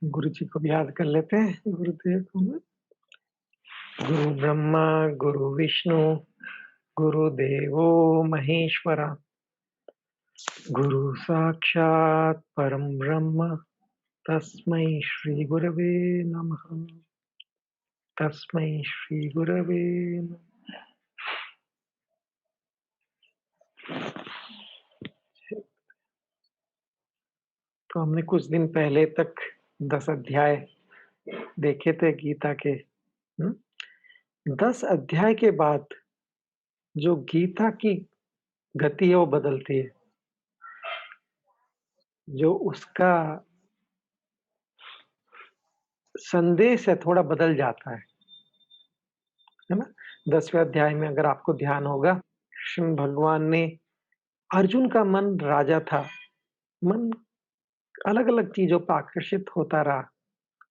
गुरु जी को भी याद कर लेते हैं। गुरुदेव को ना, गुरु ब्रह्मा, गुरु विष्णु, गुरुदेवो महेश्वरा, गुरु साक्षात् परम ब्रह्म, तस्मै श्री गुरवे नमः। तस्मै श्री गुरवे नमः। तो हमने कुछ दिन पहले तक 10 अध्याय देखे थे गीता के। 10 अध्याय के बाद जो गीता की गति है वो बदलती है। जो उसका संदेश है थोड़ा बदल जाता है ना? 10वें अध्याय में अगर आपको ध्यान होगा, कृष्ण भगवान ने अर्जुन का मन राजा था, मन अलग-अलग चीज़ों पर आकर्षित होता रहा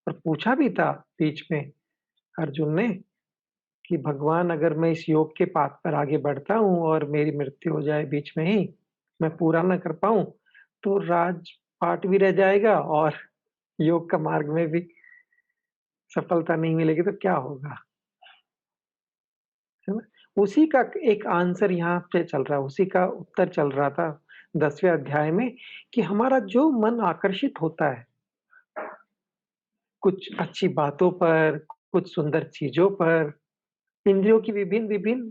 और पूछा भी था बीच में अर्जुन ने कि भगवान अगर मैं इस योग के पाथ पर आगे बढ़ता हूँ और मेरी मृत्यु हो जाए बीच में ही, मैं पूरा ना कर पाऊँ, तो राजपाट भी रह जाएगा और योग का मार्ग में भी सफलता नहीं मिलेगी तो क्या होगा? है ना? उसी का एक आंसर यहाँ पे चल रहा है, उसी का उत्तर चल रहा था 10वें अध्याय में कि हमारा जो मन आकर्षित होता है, कुछ अच्छी बातों पर, कुछ सुंदर चीज़ों पर, इंद्रियों की विभिन्न-विभिन्न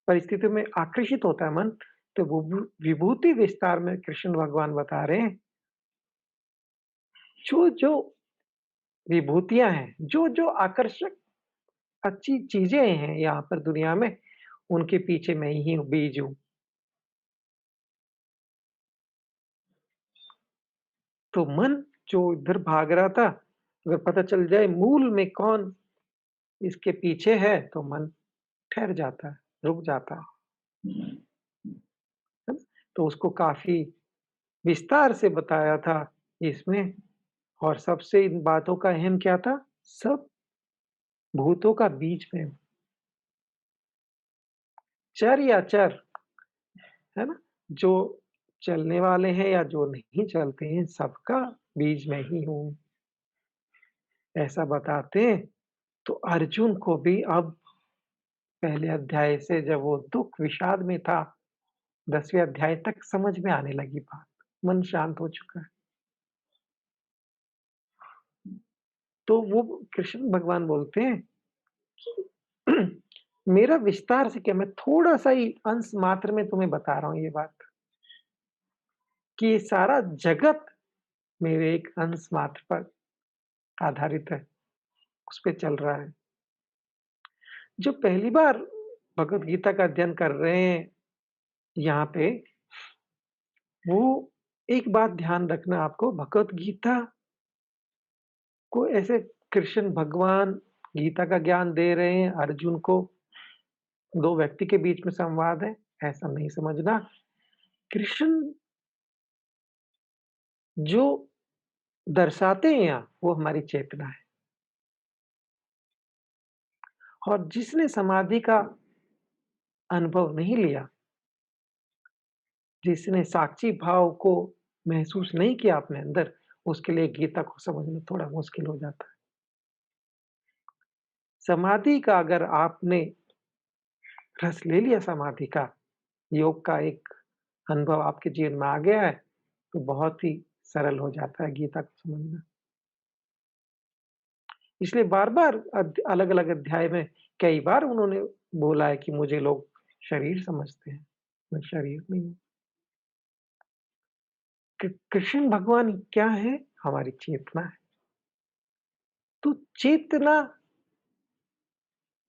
परिस्थितियों में आकर्षित होता है मन, तो वो विभूति विस्तार में कृष्ण भगवान बता रहे हैं, जो-जो विभूतियाँ हैं, जो-जो आकर्षक अच्छी चीज़ें हैं यहाँ पर दुनिया में, उनके पीछे मैं ही हूँ, बीज हूँ। तो मन जो इधर भाग रहा था, अगर पता चल जाए मूल में कौन इसके पीछे है, तो मन ठहर जाता है, रुक जाता है ना? तो उसको काफ़ी विस्तार से बताया था इसमें और सबसे इन बातों का अहम क्या था? सब भूतों का बीज में चर या अचर, है ना? जो चलने वाले हैं या जो नहीं चलते हैं, सबका बीज मैं ही हूँ। ऐसा बताते हैं, तो अर्जुन को भी अब पहले अध्याय से जब वो दुःख विषाद में था, 10वें अध्याय तक समझ में आने लगी बात। मन शांत हो चुका है। तो वो कृष्ण भगवान बोलते हैं कि मेरा विस्तार से क्या, मैं थोड़ा-सा ही अंश मात्र में तुम्हें बता रहा हूँ ये बात, कि ये सारा जगत मेरे एक अंश मात्र पर आधारित है, उस पे चल रहा है। जो पहली बार भगवत गीता का अध्ययन कर रहे हैं यहाँ पे, वो एक बात ध्यान रखना आपको, भगवत गीता को ऐसे कृष्ण भगवान गीता का ज्ञान दे रहे हैं अर्जुन को, 2 व्यक्ति के बीच में संवाद है, ऐसा नहीं समझना। कृष्ण जो दर्शाते हैं यहाँ, वो हमारी चेतना है और जिसने समाधि का अनुभव नहीं लिया, जिसने साक्षी भाव को महसूस नहीं किया अपने अंदर, उसके लिए गीता को समझना थोड़ा मुश्किल हो जाता है। समाधि का अगर आपने रस ले लिया समाधि का, योग का एक अनुभव आपके जीवन में आ गया है, तो बहुत ही सरल हो जाता है गीता को समझना। इसलिए बार-बार अलग-अलग अध्याय में कई बार उन्होंने बोला है कि मुझे लोग शरीर समझते हैं, मैं शरीर नहीं हूँ। कृष्ण भगवान क्या है? हमारी चेतना है। तो चेतना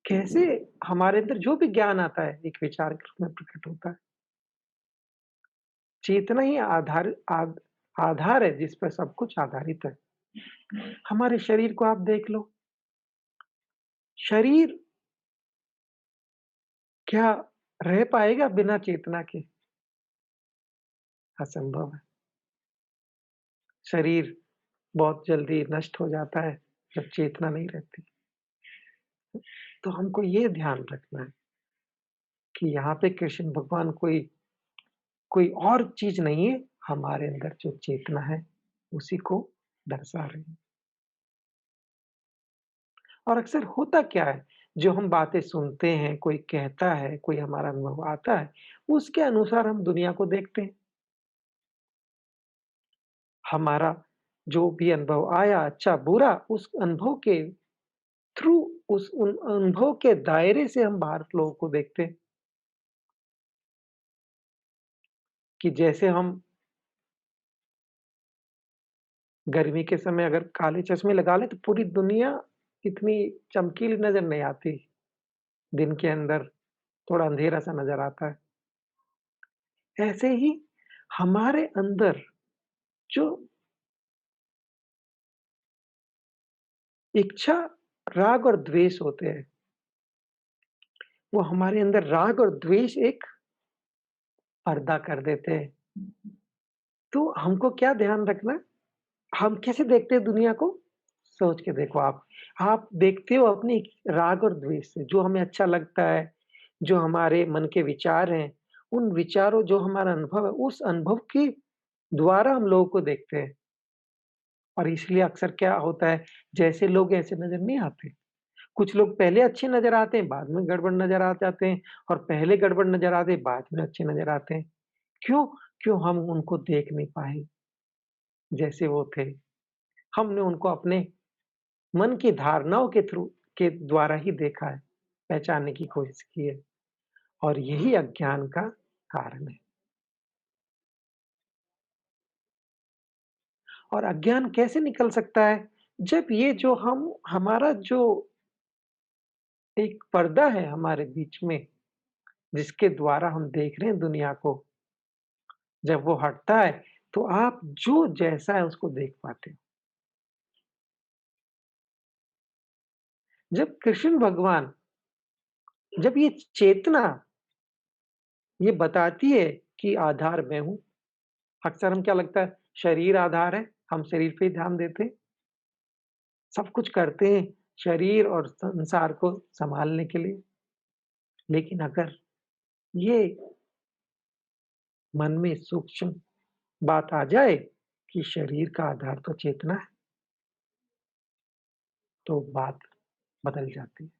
कैसे हमारे अंदर जो भी ज्ञान आता है, एक विचार के रूप में प्रकट होता है। चेतना ही आधार है जिस पर सब कुछ आधारित है। हमारे शरीर को आप देख लो, शरीर क्या रह पाएगा बिना चेतना के? असंभव है। शरीर बहुत जल्दी नष्ट हो जाता है जब चेतना नहीं रहती। तो हमको ये ध्यान रखना है कि यहाँ पे कृष्ण भगवान कोई कोई और चीज़ नहीं है, हमारे अंदर जो चेतना है, उसी को दर्शा रहे हैं। और अक्सर होता क्या है, जो हम बातें सुनते हैं, कोई कहता है, कोई हमारा अनुभव आता है, उसके अनुसार हम दुनिया को देखते हैं। हमारा जो भी अनुभव आया, अच्छा-बुरा, उस अनुभव के थ्रू उस उन अनुभव के दायरे से हम बाहर के लोगों को देखते हैं कि जैसे हम गर्मी के समय अगर काले चश्मे लगा लें, तो पूरी दुनिया इतनी चमकीली नज़र नहीं आती। दिन के अंदर थोड़ा अंधेरा-सा नज़र आता है। ऐसे ही हमारे अंदर जो इच्छा, राग और द्वेष होते हैं, वो हमारे अंदर राग और द्वेष एक पर्दा कर देते हैं। तो हमको क्या ध्यान रखना है, हम कैसे देखते हैं दुनिया को? सोच के देखो आप। आप देखते हो अपनी राग और द्वेष से, जो हमें अच्छा लगता है, जो हमारे मन के विचार हैं, उन विचारों जो हमारा अनुभव है, उस अनुभव के द्वारा हम लोगों को देखते हैं। और इसलिए अक्सर क्या होता है, जैसे लोग ऐसे नज़र नहीं आते। कुछ लोग पहले अच्छे नज़र आते हैं, बाद में गड़बड़ नज़र आ जाते हैं और पहले गड़बड़ नज़र आते हैं, बाद में अच्छे नज़र आते हैं। क्यों? क्यों हम उनको देख नहीं पाए जैसे वो थे। हमने उनको अपने मन की धारणाओं के थ्रू के द्वारा ही देखा है, पहचानने की कोशिश की है और यही अज्ञान का कारण है। और अज्ञान कैसे निकल सकता है? जब ये जो हम हमारा जो एक पर्दा है हमारे बीच में, जिसके द्वारा हम देख रहे हैं दुनिया को, जब वो हटता है, तो आप जो जैसा है उसको देख पाते हो। जब कृष्ण भगवान जब ये चेतना ये बताती है कि आधार मैं हूँ, अक्सर हम क्या लगता है शरीर आधार है, हम शरीर पे ही ध्यान देते हैं, सब कुछ करते हैं शरीर और संसार को सँभालने के लिए। लेकिन अगर ये मन में सूक्ष्म बात आ जाए कि शरीर का आधार तो चेतना है, तो बात बदल जाती है।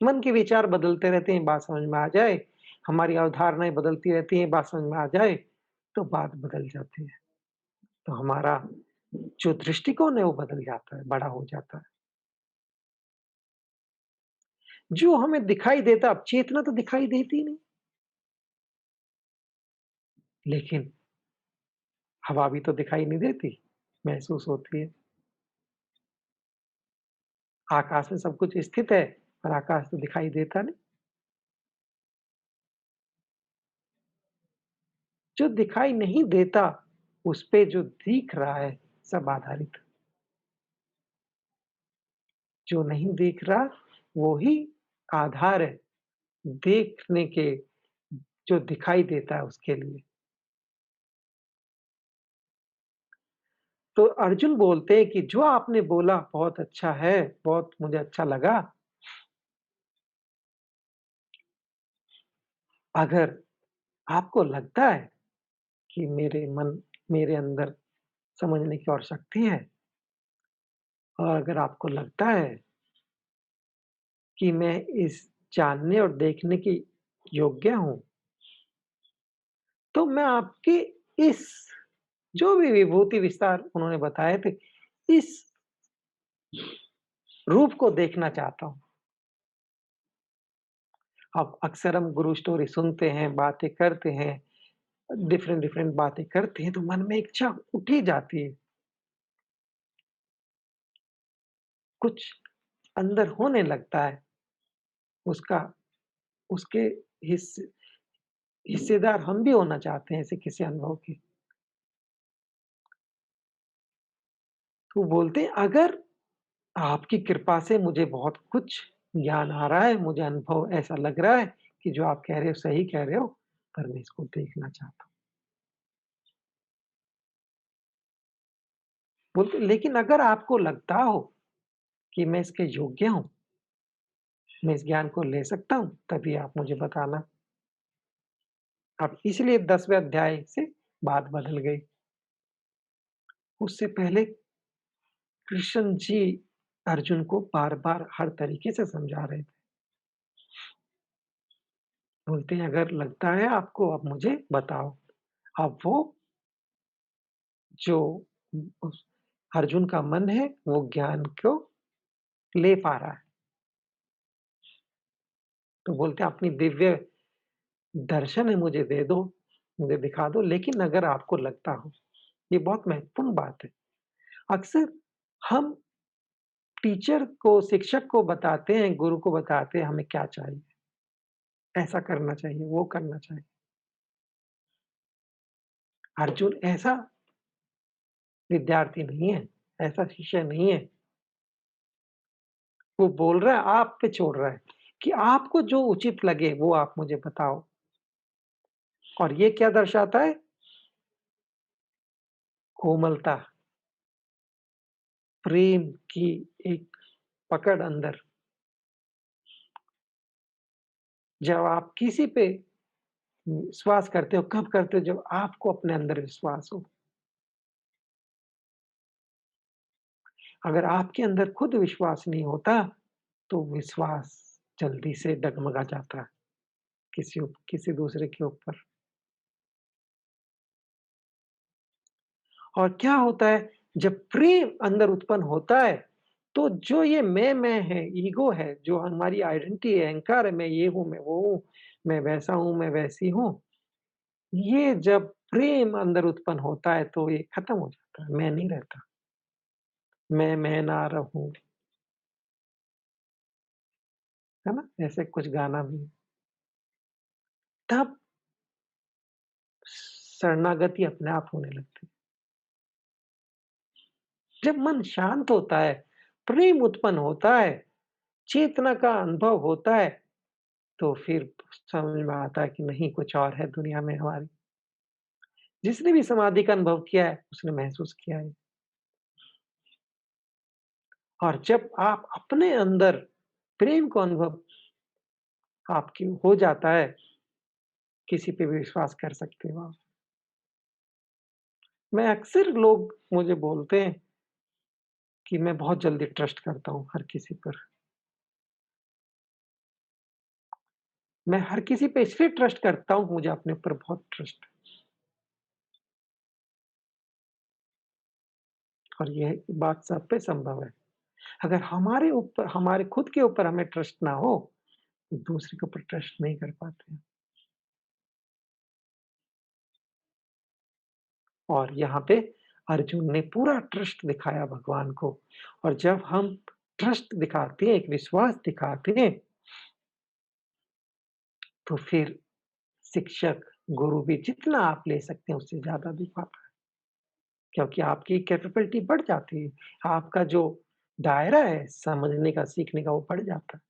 मन के विचार बदलते रहते हैं, बात समझ में आ जाए, हमारी अवधारणाएँ बदलती रहती हैं, बात समझ में आ जाए, तो बात बदल जाती है। तो हमारा जो दृष्टिकोण है वो बदल जाता है, बड़ा हो जाता है। जो हमें दिखाई देता अब चेतना तो दिखाई देती नहीं, लेकिन हवा भी तो दिखाई नहीं देती, महसूस होती है। आकाश में सब कुछ स्थित है, पर आकाश तो दिखाई देता नहीं। जो दिखाई नहीं देता, उस पे जो दिख रहा है, सब आधारित। जो नहीं दिख रहा, वो ही आधार है, देखने के जो दिखाई देता है उसके लिए। तो अर्जुन बोलते हैं कि जो आपने बोला बहुत अच्छा है, बहुत मुझे अच्छा लगा। अगर आपको लगता है कि मेरे अंदर समझने की और शक्ति है और अगर आपको लगता है कि मैं इस जानने और देखने की योग्य हूँ, तो मैं आपके इस जो भी विभूति विस्तार उन्होंने बताए थे, इस रूप को देखना चाहता हूँ। अब अक्सर हम गुरु स्टोरी सुनते हैं, बातें करते हैं, डिफरेंट डिफरेंट बातें करते हैं, तो मन में इच्छा उठ ही जाती है। कुछ अंदर होने लगता है, उसका उसके हिस्से हिस्सेदार हम भी होना चाहते हैं ऐसे किसी अनुभव के। तो बोलते हैं अगर आपकी कृपा से मुझे बहुत कुछ ज्ञान आ रहा है, मुझे अनुभव ऐसा लग रहा है कि जो आप कह रहे हो सही कह रहे हो, पर मैं इसको देखना चाहता हूँ। बोलते लेकिन अगर आपको लगता हो कि मैं इसके योग्य हूँ, मैं इस ज्ञान को ले सकता हूँ, तभी आप मुझे बताना। अब इसलिए 10वें अध्याय से बात बदल गई। उससे पहले कृष्ण जी अर्जुन को बार-बार हर तरीके से समझा रहे थे। बोलते हैं अगर लगता है आपको अब मुझे बताओ। अब वो जो उस अर्जुन का मन है वो ज्ञान को ले पा रहा है। तो बोलते हैं अपनी दिव्य दर्शन है मुझे दे दो, मुझे दिखा दो लेकिन अगर आपको लगता हो, ये बहुत महत्वपूर्ण बात है। अक्सर हम टीचर को, शिक्षक को बताते हैं, गुरु को बताते हैं हमें क्या चाहिए, ऐसा करना चाहिए, वो करना चाहिए। अर्जुन ऐसा विद्यार्थी नहीं है, ऐसा शिष्य नहीं है। वो बोल रहा है, आप पे छोड़ रहा है कि आपको जो उचित लगे वो आप मुझे बताओ। और ये क्या दर्शाता है? कोमलता, प्रेम की एक पकड़ अंदर। जब आप किसी पे विश्वास करते हो, कब करते हो? जब आपको अपने अंदर विश्वास हो। अगर आपके अंदर खुद विश्वास नहीं होता, तो विश्वास जल्दी से डगमगा जाता है किसी दूसरे के ऊपर। और क्या होता है, जब प्रेम अंदर उत्पन्न होता है, तो जो ये मैं है, ईगो है, जो हमारी आइडेंटिटी है, अहंकार है, मैं ये हूँ, मैं वो हूँ, मैं वैसा हूँ, मैं वैसी हूँ, ये जब प्रेम अंदर उत्पन्न होता है, तो ये खत्म हो जाता है, मैं नहीं रहता। मैं ना रहूँ, है ना? ऐसे कुछ गाना भी है। तब शरणागति अपने आप होने लगती है। जब मन शांत होता है, प्रेम उत्पन्न होता है, चेतना का अनुभव होता है, तो फिर समझ में आता है कि नहीं कुछ और है दुनिया में हमारी। जिसने भी समाधि का अनुभव किया है, उसने महसूस किया है। और जब आप अपने अंदर प्रेम को अनुभव आपकी हो जाता है, किसी पे भी विश्वास कर सकते हो आप। मैं अक्सर लोग मुझे बोलते हैं कि मैं बहुत जल्दी ट्रस्ट करता हूँ हर किसी पर। मैं हर किसी पे इसलिए ट्रस्ट करता हूँ, मुझे अपने ऊपर बहुत ट्रस्ट है। और यह बात सब पे संभव है। अगर हमारे ऊपर हमारे खुद के ऊपर हमें ट्रस्ट ना हो, तो दूसरे के ऊपर ट्रस्ट नहीं कर पाते हैं। और यहाँ पे अर्जुन ने पूरा ट्रस्ट दिखाया भगवान को। और जब हम ट्रस्ट दिखाते हैं, एक विश्वास दिखाते हैं, तो फिर शिक्षक, गुरु भी जितना आप ले सकते हैं उससे ज़्यादा दे पाता है। क्योंकि आपकी कैपेबिलिटी बढ़ जाती है। आपका जो दायरा है समझने का, सीखने का वो बढ़ जाता है।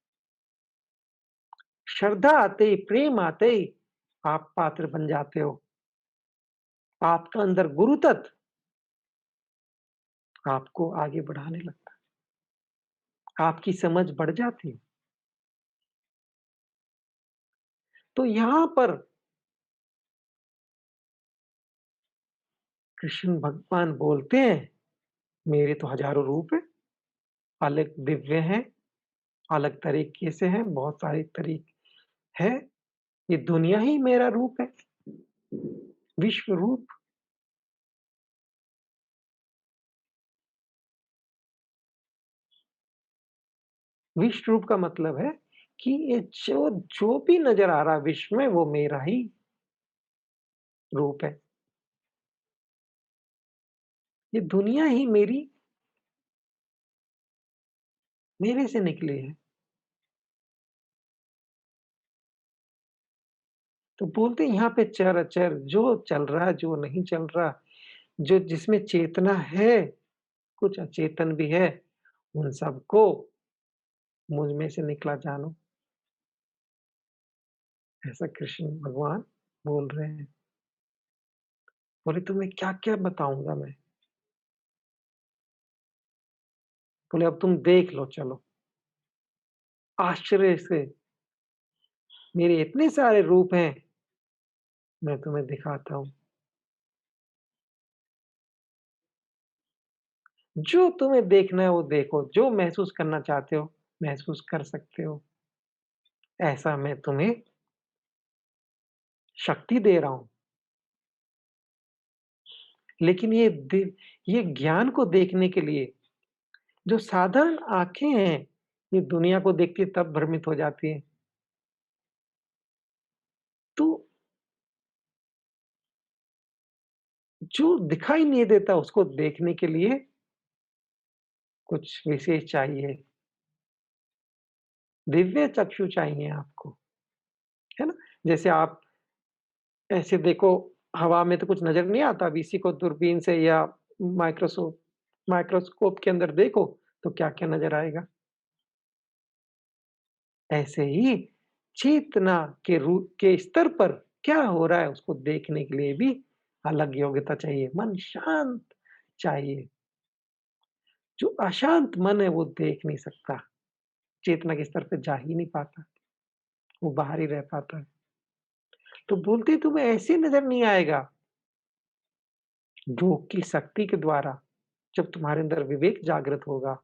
श्रद्धा आते ही, प्रेम आते ही आप पात्र बन जाते हो। आपका अंदर गुरु तत्व आपको आगे बढ़ाने लगता है। आपकी समझ बढ़ जाती है। तो यहाँ पर कृष्ण भगवान बोलते हैं, मेरे तो हज़ारों रूप हैं, अलग दिव्य हैं, अलग तरीके से हैं, बहुत सारे हैं। ये दुनिया ही मेरा रूप है, विश्व रूप। विश्व रूप का मतलब है कि ये जो जो भी नज़र आ रहा है विश्व में वो मेरा ही रूप है। ये दुनिया ही मेरे से निकली है। तो बोलते हैं यहाँ पे चर-अचर जो चल रहा है, जो नहीं चल रहा, जो जिसमें चेतना है, कुछ अचेतन भी है, उन सबको मुझ में से निकला जानो, ऐसा कृष्ण भगवान बोल रहे हैं। बोले तुम्हें क्या-क्या बताऊँगा मैं? बोले अब तुम देख लो चलो, आश्चर्य से मेरे इतने सारे रूप हैं, मैं तुम्हें दिखाता हूँ। जो तुम्हें देखना है वो देखो, जो महसूस करना चाहते हो, महसूस कर सकते हो। ऐसा मैं तुम्हें शक्ति दे रहा हूँ। लेकिन ये ज्ञान को देखने के लिए जो साधारण आँखें हैं, ये दुनिया को देखती तब भ्रमित हो जाती हैं। तो जो दिखाई नहीं देता उसको देखने के लिए कुछ विशेष चाहिए, दिव्य चक्षु चाहिए आपको, है ना? जैसे आप ऐसे देखो, हवा में तो कुछ नज़र नहीं आता, अब इसी को दूरबीन से या माइक्रोस्कोप के अंदर देखो, तो क्या-क्या नज़र आएगा। ऐसे ही चेतना के रूप के स्तर पर क्या हो रहा है उसको देखने के लिए भी अलग योग्यता चाहिए, मन शांत चाहिए। जो अशांत मन है वो देख नहीं सकता, चेतना के स्तर पे जा ही नहीं पाता, वो बाहर ही रह पाता है। तो बोलते तुम्हें ऐसे नज़र नहीं आएगा, योग की शक्ति के द्वारा जब तुम्हारे अंदर विवेक जागृत होगा,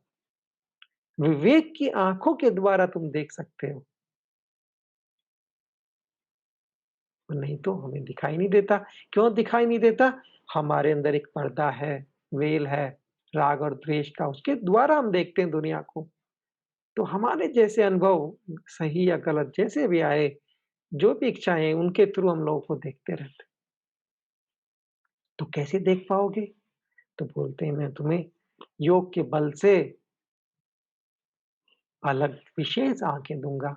विवेक की आँखों के द्वारा तुम देख सकते हो, नहीं तो हमें दिखाई नहीं देता। क्यों दिखाई नहीं देता? हमारे अंदर एक पर्दा है, वेल है, राग और द्वेष का, उसके द्वारा हम देखते हैं दुनिया को। तो हमारे जैसे अनुभव सही या गलत जैसे भी आए, जो भी इच्छाएँ उनके थ्रू हम लोगों को देखते रहते हैं। तो कैसे देख पाओगे? तो बोलते हैं मैं तुम्हें योग के बल से अलग विशेष आँखें दूँगा।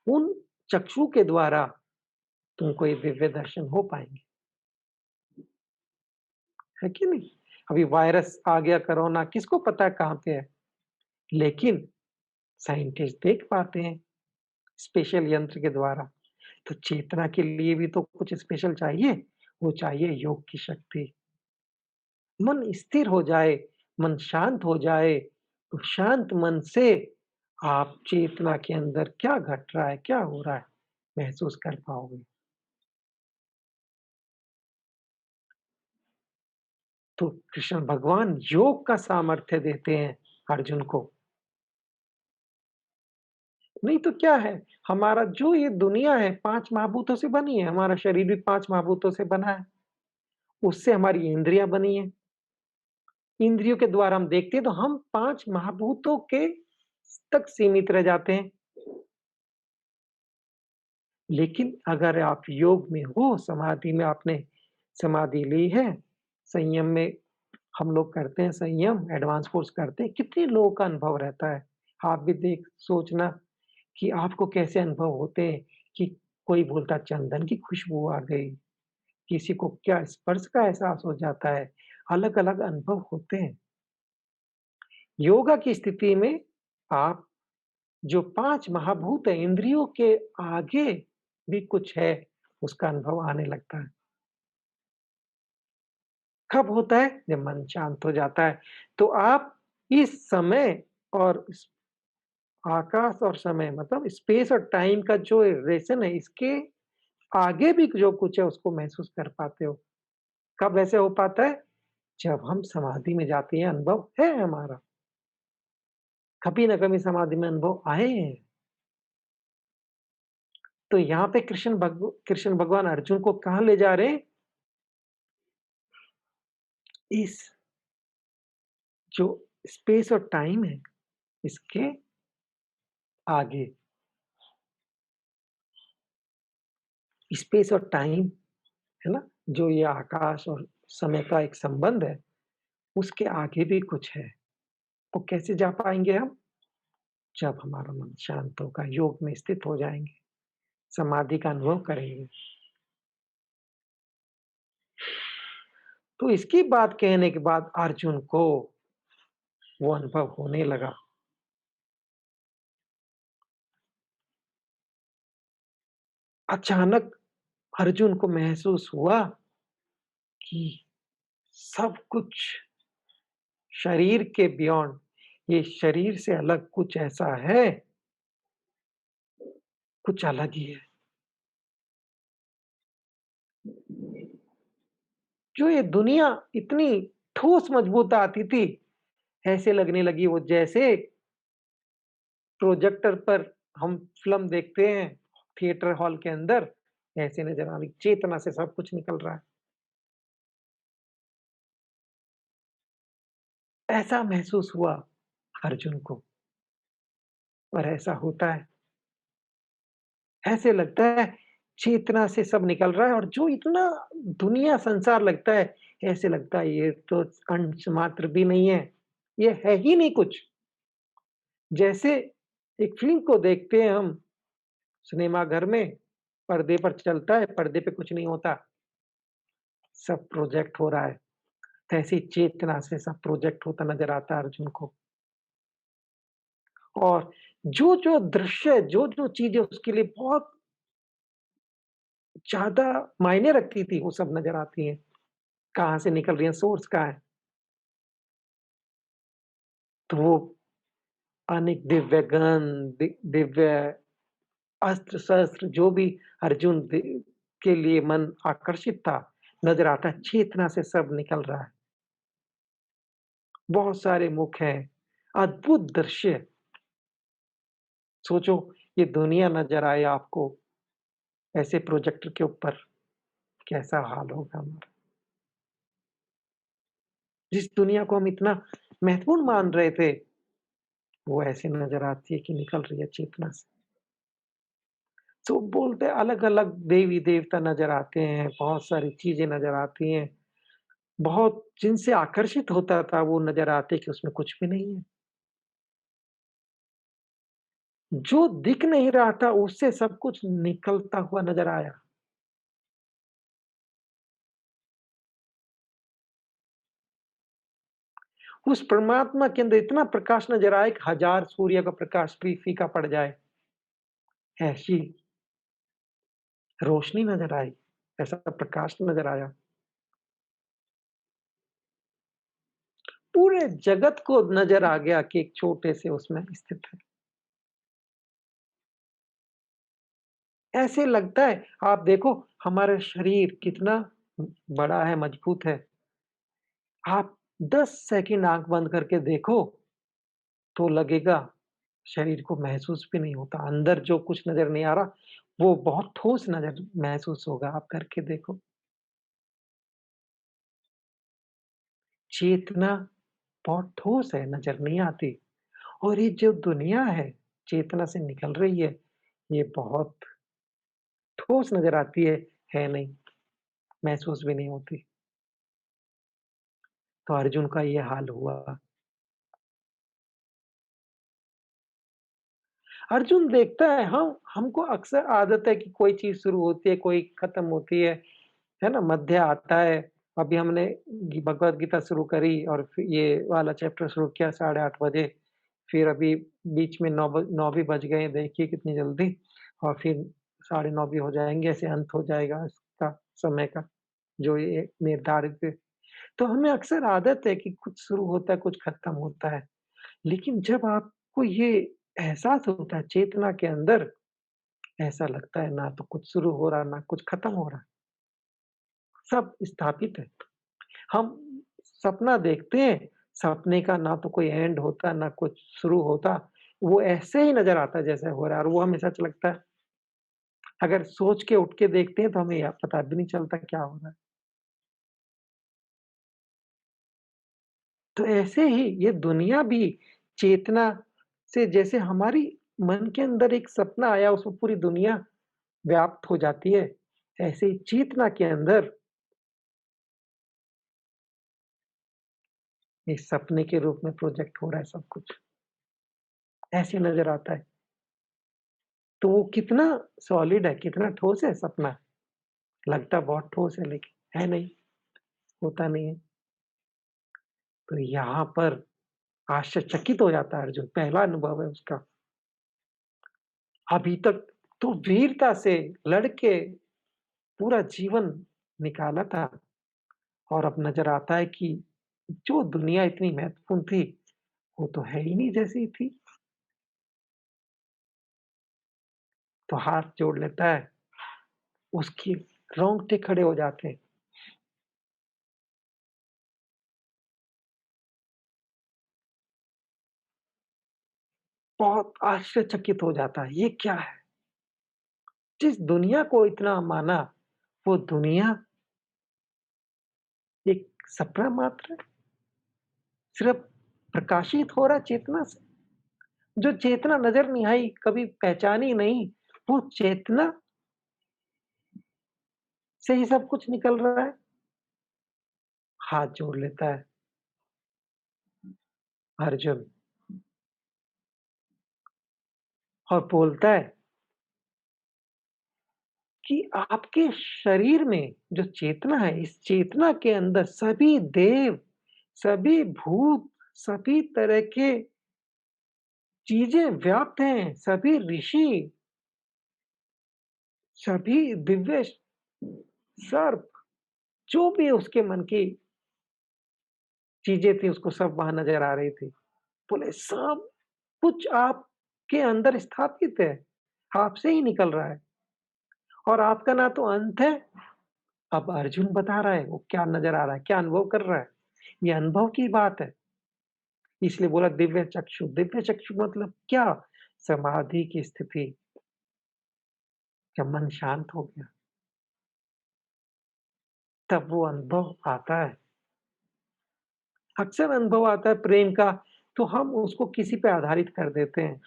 उन चक्षु के द्वारा तुमको ये दिव्य दर्शन हो पाएँगे, है कि नहीं? अभी वायरस आ गया कोरोना, किसको पता है कहाँ पे है? लेकिन साइंटिस्ट देख पाते हैं स्पेशल यंत्र के द्वारा। तो चेतना के लिए भी तो कुछ स्पेशल चाहिए, वो चाहिए योग की शक्ति। मन स्थिर हो जाए, मन शांत हो जाए, तो शांत मन से आप चेतना के अंदर क्या घट रहा है, क्या हो रहा है, महसूस कर पाओगे। तो कृष्ण भगवान योग का सामर्थ्य देते हैं अर्जुन को। नहीं तो क्या है, हमारा जो ये दुनिया है 5 महाभूतों से बनी है, हमारा शरीर भी 5 महाभूतों से बना है, उससे हमारी इंद्रियाँ बनी हैं। इंद्रियों के द्वारा हम देखते हैं तो हम 5 महाभूतों के तक सीमित रह जाते हैं। लेकिन अगर आप योग में हो, समाधि में आपने समाधि ली है, संयम में हम लोग करते हैं संयम, एडवांस कोर्स करते हैं, कितने लोगों का अनुभव रहता है। आप भी सोचना कि आपको कैसे अनुभव होते हैं कि कोई बोलता चंदन की खुशबू आ गई, किसी को क्या स्पर्श का एहसास हो जाता है, अलग-अलग अनुभव होते हैं। योगा की स्थिति में आप जो 5 महाभूत हैं, इंद्रियों के आगे भी कुछ है, उसका अनुभव आने लगता है। कब होता है? जब मन शांत हो जाता है। तो आप इस समय और इस आकाश और समय मतलब स्पेस और टाइम का जो रिलेशन है, इसके आगे भी जो कुछ है, उसको महसूस कर पाते हो। कब ऐसे हो पाता है? जब हम समाधि में जाते हैं, अनुभव है हमारा। कभी न कभी समाधि में अनुभव आए हैं। तो यहाँ पे कृष्ण भगवान अर्जुन को कहाँ ले जा रहे हैं? इस जो स्पेस और टाइम है, इसके आगे। स्पेस और टाइम, है ना? जो ये आकाश और समय का एक संबंध है, उसके आगे भी कुछ है। वो कैसे जा पाएँगे हम? जब हमारा मन शांत होगा, योग में स्थित हो जाएँगे, समाधि का अनुभव करेंगे। तो इसकी बात कहने के बाद अर्जुन को वो अनुभव होने लगा। अचानक अर्जुन को महसूस हुआ कि सब कुछ शरीर के बियॉन्ड, ये शरीर से अलग कुछ ऐसा है, कुछ अलग ही है। जो ये दुनिया इतनी ठोस मजबूत आती थी, ऐसे लगने लगी वो जैसे प्रोजेक्टर पर हम फ़िल्म देखते हैं, थिएटर हॉल के अंदर, ऐसे नज़र आने चेतना से सब कुछ निकल रहा है। ऐसा महसूस हुआ अर्जुन को और ऐसा होता है। ऐसे लगता है चेतना से सब निकल रहा है और जो इतना दुनिया संसार लगता है, ऐसे लगता है ये तो अंश मात्र भी नहीं है, ये है ही नहीं कुछ। जैसे एक फ़िल्म को देखते हैं हम सिनेमा घर में, पर्दे पर चलता है, पर्दे पे कुछ नहीं होता, सब प्रोजेक्ट हो रहा है। तैसी चेतना से सब प्रोजेक्ट होता नज़र आता है अर्जुन को। और जो-जो दृश्य, जो-जो चीज़ें उसके लिए बहुत ज़्यादा मायने रखती थी, वो सब नज़र आती हैं। कहाँ से निकल रही हैं, सोर्स कहाँ है। तो वो अनेक दिव्य गन, दिव्य अस्त्र-शस्त्र जो भी अर्जुन के लिए मन आकर्षित था, नज़र आता है, चेतना से सब निकल रहा है। बहुत सारे मुख हैं, अद्भुत दृश्य। सोचो ये दुनिया नज़र आए आपको ऐसे प्रोजेक्टर के ऊपर, कैसा हाल होगा हमारा। जिस दुनिया को हम इतना महत्वपूर्ण मान रहे थे, वो ऐसे नज़र आती है कि निकल रही है चेतना से। तो बोलते हैं अलग-अलग देवी-देवता नज़र आते हैं, बहुत सारी चीज़ें नज़र आती हैं। बहुत जिनसे आकर्षित होता था वो नज़र आते कि उसमें कुछ भी नहीं है। जो दिख नहीं रहा था उससे सब कुछ निकलता हुआ नज़र आया। उस परमात्मा के अंदर इतना प्रकाश नज़र आया कि हज़ार सूर्य का प्रकाश भी फीका पड़ जाए, ऐसी रोशनी नज़र आई, ऐसा प्रकाश नज़र आया। पूरे जगत को नज़र आ गया कि एक छोटे से उसमें स्थित है। ऐसे लगता है आप देखो हमारा शरीर कितना बड़ा है, मजबूत है। आप 10 सेकंड आँख बंद करके देखो, तो लगेगा शरीर को महसूस भी नहीं होता। अंदर जो कुछ नज़र नहीं आ रहा, वो बहुत ठोस नज़र महसूस होगा, आप करके देखो। चेतना बहुत ठोस है, नज़र नहीं आती और ये जो दुनिया है, चेतना से निकल रही है, ये बहुत ठोस नज़र आती है नहीं, महसूस भी नहीं होती। तो अर्जुन का ये हाल हुआ। अर्जुन देखता है हम हमको अक्सर आदत है कि कोई चीज़ शुरू होती है, कोई खत्म होती है ना? मध्य आता है। अभी हमने भगवद गीता शुरू करी और फिर ये वाला चैप्टर शुरू किया 8:30 बजे। फिर अभी बीच में 9 भी बज गए, देखिए कितनी जल्दी और फिर 9:30 भी हो जाएँगे, ऐसे अंत हो जाएगा इसका समय का, जो ये निर्धारित है। तो हमें अक्सर आदत है कि कुछ शुरू होता है, कुछ खत्म होता है। लेकिन जब आपको ये एहसास होता है चेतना के अंदर, ऐसा लगता है ना तो कुछ शुरू हो रहा, ना कुछ खत्म हो रहा, सब स्थापित है। हम सपना देखते हैं, सपने का ना तो कोई एंड होता, ना कुछ शुरू होता, वो ऐसे ही नज़र आता है जैसे हो रहा है और वो हमें सच लगता है। अगर सोच के उठ के देखते हैं तो हमें या पता भी नहीं चलता क्या हो रहा है। तो ऐसे ही ये दुनिया भी चेतना से जैसे हमारी मन के अंदर एक सपना आया उसमें पूरी दुनिया व्याप्त हो जाती है, ऐसे ही चेतना के अंदर एक सपने के रूप में प्रोजेक्ट हो रहा है सब कुछ, ऐसे नज़र आता है। तो वो कितना सॉलिड है, कितना ठोस है सपना, लगता बहुत ठोस है लेकिन है नहीं, होता नहीं है। तो यहाँ पर आश्चर्यचकित हो जाता है अर्जुन, पहला अनुभव है उसका। अभी तक तो वीरता से लड़ के पूरा जीवन निकाला था और अब नज़र आता है कि जो दुनिया इतनी महत्वपूर्ण थी, वो तो है ही नहीं जैसी थी। तो हाथ जोड़ लेता है, उसके रोंगटे खड़े हो जाते हैं। बहुत आश्चर्यचकित हो जाता है, ये क्या है? जिस दुनिया को इतना माना, वो दुनिया एक सपना मात्र है, सिर्फ़ प्रकाशित हो रहा है चेतना से। जो चेतना नज़र नहीं आई, कभी पहचानी नहीं, वो चेतना से ही सब कुछ निकल रहा है। हाथ जोड़ लेता है अर्जुन और बोलता है कि आपके शरीर में जो चेतना है, इस चेतना के अंदर सभी देव, सभी भूत, सभी तरह के चीज़ें व्याप्त हैं, सभी ऋषि, सभी दिव्य सर्प, जो भी उसके मन की चीज़ें थी, उसको सब वहाँ नज़र आ रही थी। बोले सब कुछ आपके अंदर स्थापित है, आपसे ही निकल रहा है और आपका ना तो अंत है। अब अर्जुन बता रहा है, वो क्या नज़र आ रहा है, क्या अनुभव कर रहा है। ये अनुभव की बात है, इसलिए बोला दिव्य चक्षु मतलब क्या? समाधि की स्थिति, जब मन शांत हो गया, तब वो अनुभव आता है। अक्सर अनुभव आता है प्रेम का, तो हम उसको किसी पे आधारित कर देते हैं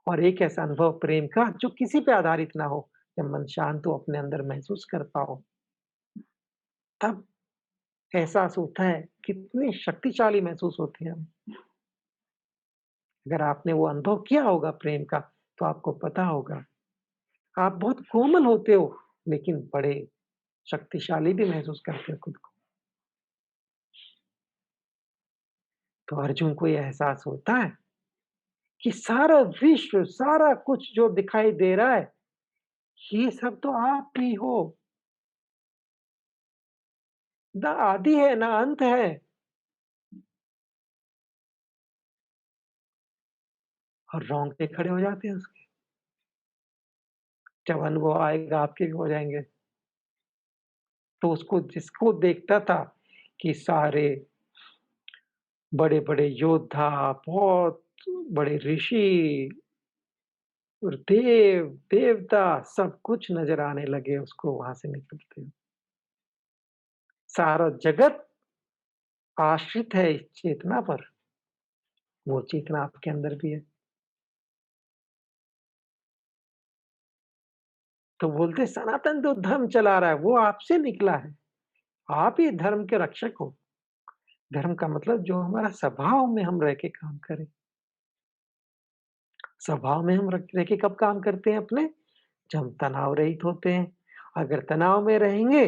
और एक ऐसा अनुभव प्रेम का जो किसी पे आधारित ना हो, जब मन शांत हो, अपने अंदर महसूस कर पाओ, तब एहसास होता है, कितनी शक्तिशाली महसूस होती है हम। अगर आपने वो अनुभव किया होगा प्रेम का, तो आपको पता होगा, आप बहुत कोमल होते हो, लेकिन बड़े शक्तिशाली भी महसूस करते हो खुद को। तो अर्जुन को ये एहसास होता है कि सारा विश्व, सारा कुछ जो दिखाई दे रहा है, ये सब तो आप ही हो। ना आदि है, ना अंत है। और रोंगटे खड़े हो जाते हैं उसके। जब अनुभव आएगा, आपके भी हो जाएँगे। तो उसको जिसको देखता था कि सारे बड़े-बड़े योद्धा, बहुत बड़े ऋषि और देव, देवता सब कुछ नज़र आने लगे उसको वहाँ से निकलते हुए। सारा जगत आश्रित है इस चेतना पर, वो चेतना आपके अंदर भी है। तो बोलते हैं सनातन जो धर्म चला रहा है, वो आपसे निकला है। आप ही धर्म के रक्षक हो। धर्म का मतलब जो हमारा स्वभाव में हम रह के काम करें। स्वभाव में हम रह के कब काम करते हैं अपने? जब हम तनाव रहित होते हैं। अगर तनाव में रहेंगे,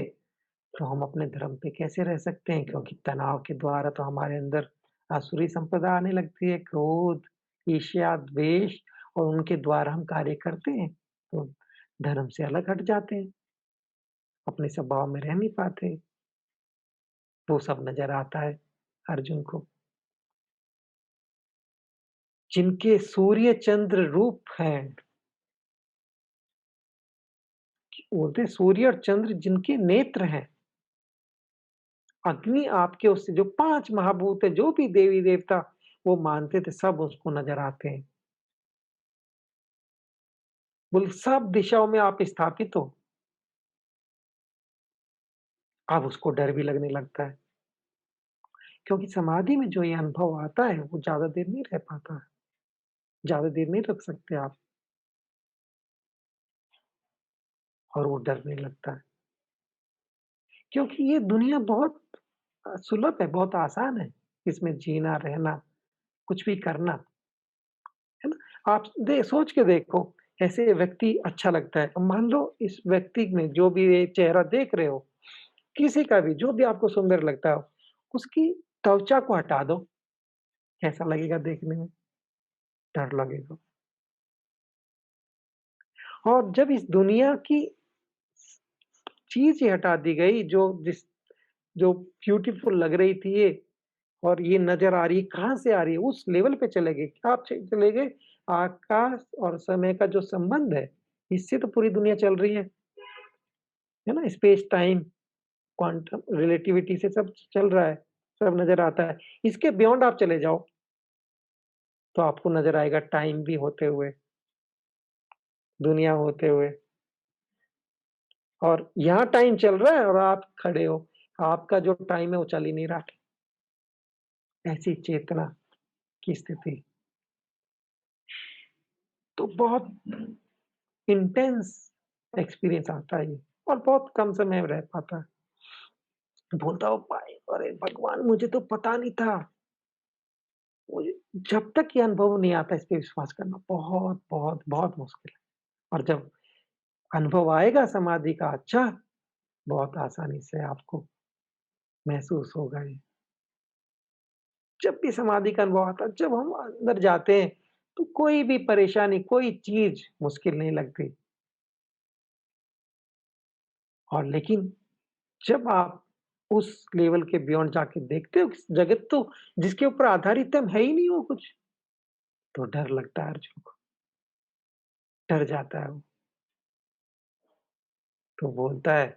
तो हम अपने धर्म पे कैसे रह सकते हैं? क्योंकि तनाव के द्वारा तो हमारे अंदर आसुरी संपदा आने लगती है, क्रोध, ईर्ष्या, द्वेष और उनके द्वारा हम कार्य करते हैं, तो धर्म से अलग हट जाते हैं, अपने स्वभाव में रह नहीं पाते। वो सब नज़र आता है अर्जुन को, जिनके सूर्य चंद्र रूप हैं, बोलते हैं सूर्य और चंद्र जिनके नेत्र हैं, अग्नि आपके उससे जो 5 महाभूत है, जो भी देवी-देवता वो मानते थे, सब उसको नज़र आते हैं। बोले सब दिशाओं में आप स्थापित हो, अब उसको डर भी लगने लगता है, क्योंकि समाधि में जो ये अनुभव आता है, वो ज़्यादा देर नहीं रह पाता है, ज़्यादा देर नहीं रख सकते आप और वो डरने लगता है। क्योंकि ये दुनिया बहुत सुलभ है, बहुत आसान है, इसमें जीना, रहना, कुछ भी करना, है ना? आप सोच के देखो, ऐसे व्यक्ति अच्छा लगता है, अब मान लो इस व्यक्ति में जो भी ये चेहरा देख रहे हो, किसी का भी, जो भी आपको सुंदर लगता हो, उसकी त्वचा को हटा दो, कैसा लगेगा देखने में? डर लगेगा। और जब इस दुनिया की चीज़ ही हटा दी गई जो ब्यूटीफुल लग रही थी ये और ये नज़र आ रही है, कहाँ से आ रही है? उस लेवल पे चले गए। क्या आप चले गए? आकाश और समय का जो संबंध है, इससे तो पूरी दुनिया चल रही है ना? स्पेस टाइम, क्वांटम रिलेटिविटी से सब चल रहा है, सब नज़र आता है। इसके बियॉन्ड आप चले जाओ, तो आपको नज़र आएगा टाइम भी होते हुए, दुनिया होते हुए और यहाँ टाइम चल रहा है और आप खड़े हो। आपका जो टाइम है वो चल ही नहीं रहा। ऐसी चेतना की स्थिति। तो बहुत इंटेंस एक्सपीरियंस आता है ये और बहुत कम समय में रह पाता है। बोलता हूँ भाई अरे भगवान मुझे तो पता नहीं था। मुझे जब तक ये अनुभव नहीं आता इस पे विश्वास करना बहुत, बहुत, बहुत मुश्किल है और जब अनुभव आएगा समाधि का अच्छा, बहुत आसानी से आपको महसूस होगा ये। जब भी समाधि का अनुभव आता है, जब हम अंदर जाते हैं, तो कोई भी परेशानी, कोई चीज़ मुश्किल नहीं लगती और लेकिन जब आप उस लेवल के बियॉन्ड जाके देखते हो कि जगत तो जिसके ऊपर आधारित है ही नहीं वो कुछ, तो डर लगता है अर्जुन को, डर जाता है वो। तो बोलता है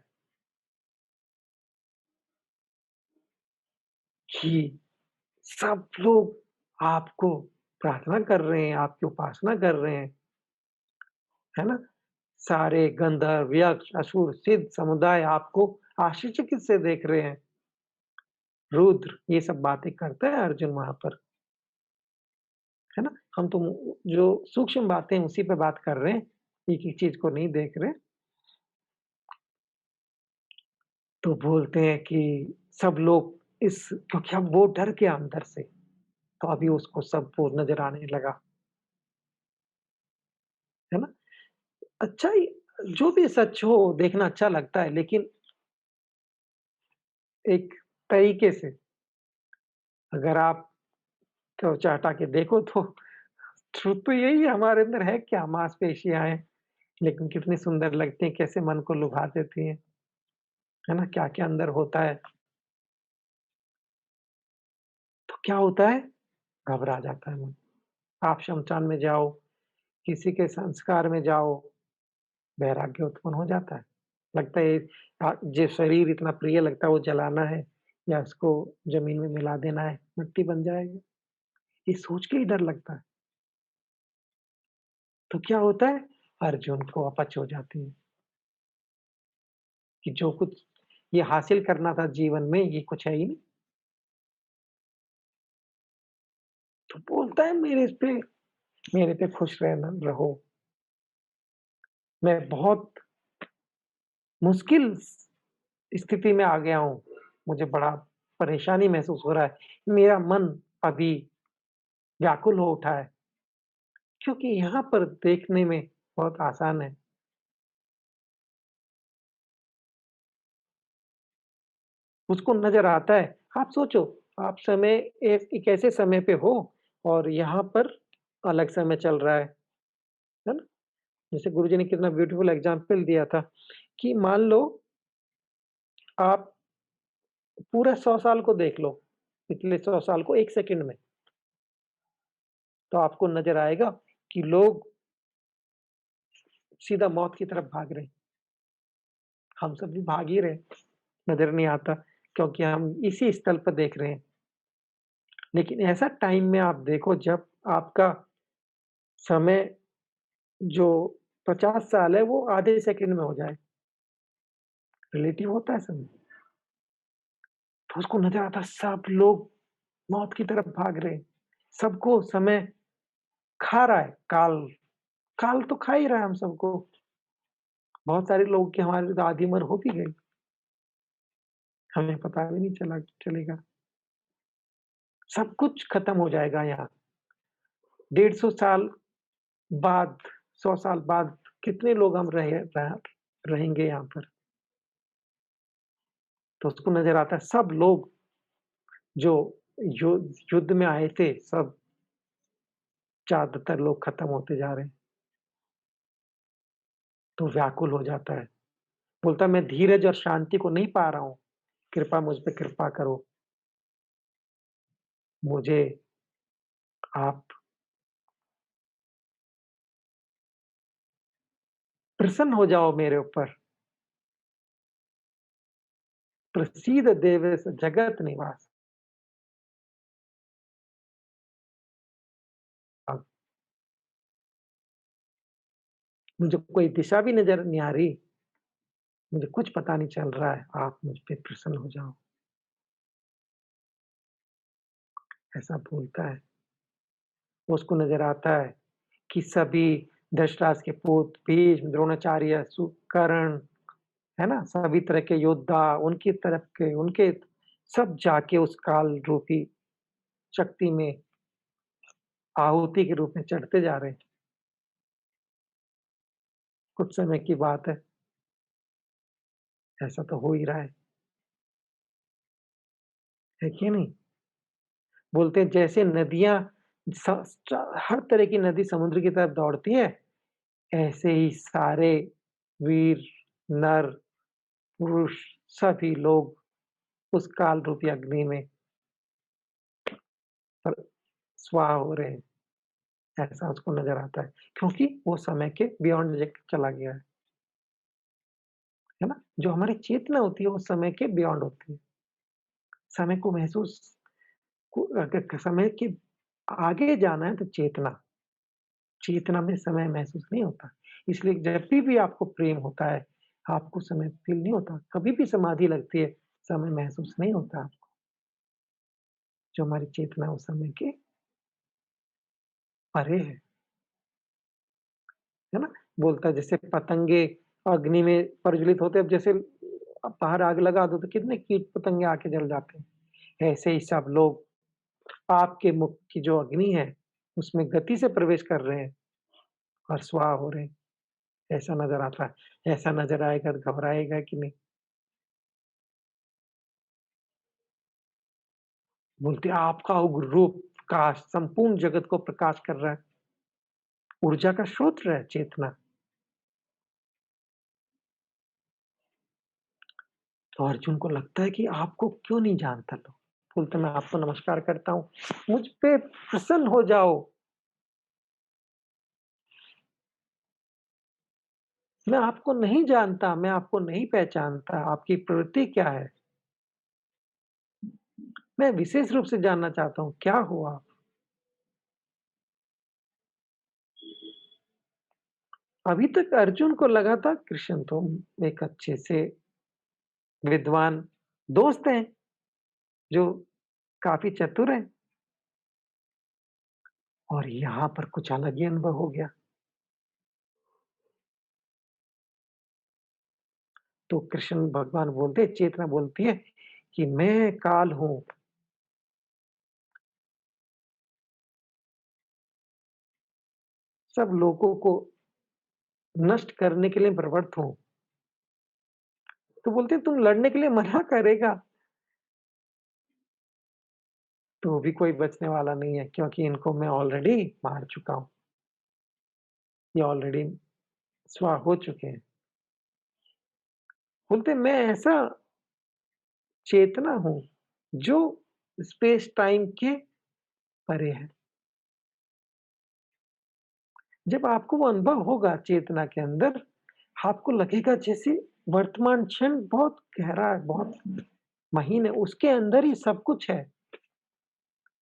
कि सब लोग आपको प्रार्थना कर रहे हैं, आपकी उपासना कर रहे हैं, है ना? सारे गंधर्व, यक्ष, असुर, सिद्ध समुदाय आपको आश्चर्यचकित से देख रहे हैं। रुद्र ये सब बातें करता है अर्जुन वहाँ पर, है ना? हम तो जो सूक्ष्म बातें हैं उसी पे बात कर रहे हैं, एक-एक चीज़ को नहीं देख रहे। तो बोलते हैं कि सब लोग इस क्योंकि अब वो डर गया अंदर से, तो अभी उसको सब वो नज़र आने लगा, है ना? अच्छा ही जो भी सच हो देखना अच्छा लगता है, लेकिन एक तरीके से अगर आप त्वचा हटा के देखो तो ट्रुथ तो यही है हमारे अंदर है क्या? मांसपेशियाँ हैं, लेकिन कितनी सुंदर लगती हैं, कैसे मन को लुभा देती हैं, है ना? क्या-क्या अंदर होता है, तो क्या होता है? घबरा जाता है मन। आप श्मशान में जाओ, किसी के संस्कार में जाओ, वैराग्य उत्पन्न हो जाता है। लगता है जो शरीर इतना प्रिय लगता है वो जलाना है या उसको ज़मीन में मिला देना है, मिट्टी बन जाएगा। ये सोच के ही डर लगता है। तो क्या होता है? अर्जुन को अपच हो जाती है कि जो कुछ ये हासिल करना था जीवन में ये कुछ है ही नहीं। तो बोलता है मेरे पे खुश रहना रहो। मैं बहुत मुश्किल स्थिति में आ गया हूँ। मुझे बड़ा परेशानी महसूस हो रहा है। मेरा मन अभी व्याकुल हो उठा है, क्योंकि यहाँ पर देखने में बहुत आसान है। उसको नज़र आता है। आप सोचो, आप एक ऐसे समय पे हो और यहाँ पर अलग समय चल रहा है ना? जैसे गुरुजी ने कितना ब्यूटीफुल एग्ज़ाम्पल दिया था कि मान लो आप पूरा 100 साल को देख लो, पिछले 100 साल को 1 सेकंड में, तो आपको नज़र आएगा कि लोग सीधा मौत की तरफ भाग रहे हैं। हम सब भी भाग ही रहे हैं, नज़र नहीं आता क्योंकि हम इसी स्थल पर देख रहे हैं। लेकिन ऐसा टाइम में आप देखो जब आपका समय जो 50 साल है वो आधे सेकंड में हो जाए, रिलेटिव होता है समय। तो उसको नज़र आता है सब लोग मौत की तरफ भाग रहे हैं। सबको समय खा रहा है, काल काल तो खा ही रहा है हम सबको। बहुत सारे लोगों की हमारी तो आधी उम्र हो भी गई, हमें पता भी नहीं चलेगा। सब कुछ खत्म हो जाएगा यहाँ। 150 साल बाद, 100 साल बाद कितने लोग हम रहेंगे यहाँ पर। तो उसको नज़र आता है सब लोग जो यु युद्ध में आए थे, सब ज़्यादातर लोग खत्म होते जा रहे हैं, तो व्याकुल हो जाता है। बोलता है मैं धीरज और शांति को नहीं पा रहा हूँ, कृपा मुझ पे कृपा करो। मुझे आप प्रसन्न हो जाओ मेरे ऊपर। प्रसीद देवेश जगत निवास। मुझे कोई दिशा भी नज़र नहीं आ रही, मुझे कुछ पता नहीं चल रहा है, आप मुझ पे प्रसन्न हो जाओ, ऐसा बोलता है। उसको नज़र आता है कि सभी धृतराष्ट्र के पुत्र भीष्म, द्रोणाचार्य, कर्ण, है ना? सभी तरह के योद्धा उनकी तरफ के उनके सब जाके उस काल रूपी शक्ति में आहुति के रूप में चढ़ते जा रहे हैं। कुछ समय की बात ऐसा तो हो ही रहा है कि नहीं? बोलते हैं जैसे नदियाँ स च हर तरह की नदी समुद्र की तरफ दौड़ती है, ऐसे ही सारे वीर, नर, पुरुष सभी लोग उस काल रूपी अग्नि में पर स्वाहा हो रहे हैं, ऐसा उसको नज़र आता है। क्योंकि वो समय के बियॉन्ड चला गया है ना? जो हमारी चेतना होती है, वो समय के बियॉन्ड होती है। समय को महसूस को अगर समय के आगे जाना है तो चेतना में समय महसूस नहीं होता। इसलिए जब भी आपको प्रेम होता है, आपको समय फ़ील नहीं होता। कभी भी समाधि लगती है, समय महसूस नहीं होता आपको। जो हमारी चेतना है, उस समय के परे है ना? बोलता है जैसे पतंगे अग्नि में प्रज्वलित होते हैं, अब जैसे बाहर आग लगा दो तो कितने कीट-पतंगे आके जल जाते हैं। ऐसे ही सब लोग आपके मुख की जो अग्नि है, उसमें गति से प्रवेश कर रहे हैं और स्वाहा हो रहे हैं। ऐसा नज़र आता है। ऐसा नज़र आएगा तो घबराएगा कि नहीं? बोलते हैं आपका उग्र रूप प्रकाश संपूर्ण जगत को प्रकाश कर रहा है। ऊर्जा का स्रोत है चेतना। तो अर्जुन को लगता है कि आपको क्यों नहीं जानता लोग? बोलते मैं आपको नमस्कार करता हूँ। मुझ पे प्रसन्न हो जाओ। मैं आपको नहीं जानता, मैं आपको नहीं पहचानता। आपकी प्रवृत्ति क्या है? मैं विशेष रूप से जानना चाहता हूँ, क्या हो आप? अभी तक अर्जुन को लगा था कृष्ण तो एक अच्छे से विद्वान दोस्त हैं, जो काफ़ी चतुर हैं और यहाँ पर कुछ अलग ही अनुभव हो गया। तो कृष्ण भगवान बोलते हैं, चेतना बोलती है कि मैं काल हूँ, सब लोगों को नष्ट करने के लिए प्रवृत्त हूँ। तो बोलते हैं तुम लड़ने के लिए मना करेगा, तो भी कोई बचने वाला नहीं है क्योंकि इनको मैं ऑलरेडी मार चुका हूँ। ये ऑलरेडी स्वाहा हो चुके हैं। बोलते हैं मैं ऐसा चेतना हूँ, जो स्पेस टाइम के परे है। जब आपको वो अनुभव होगा चेतना के अंदर, आपको लगेगा जैसे वर्तमान क्षण बहुत गहरा है, बहुत महीन है, उसके अंदर ही सब कुछ है।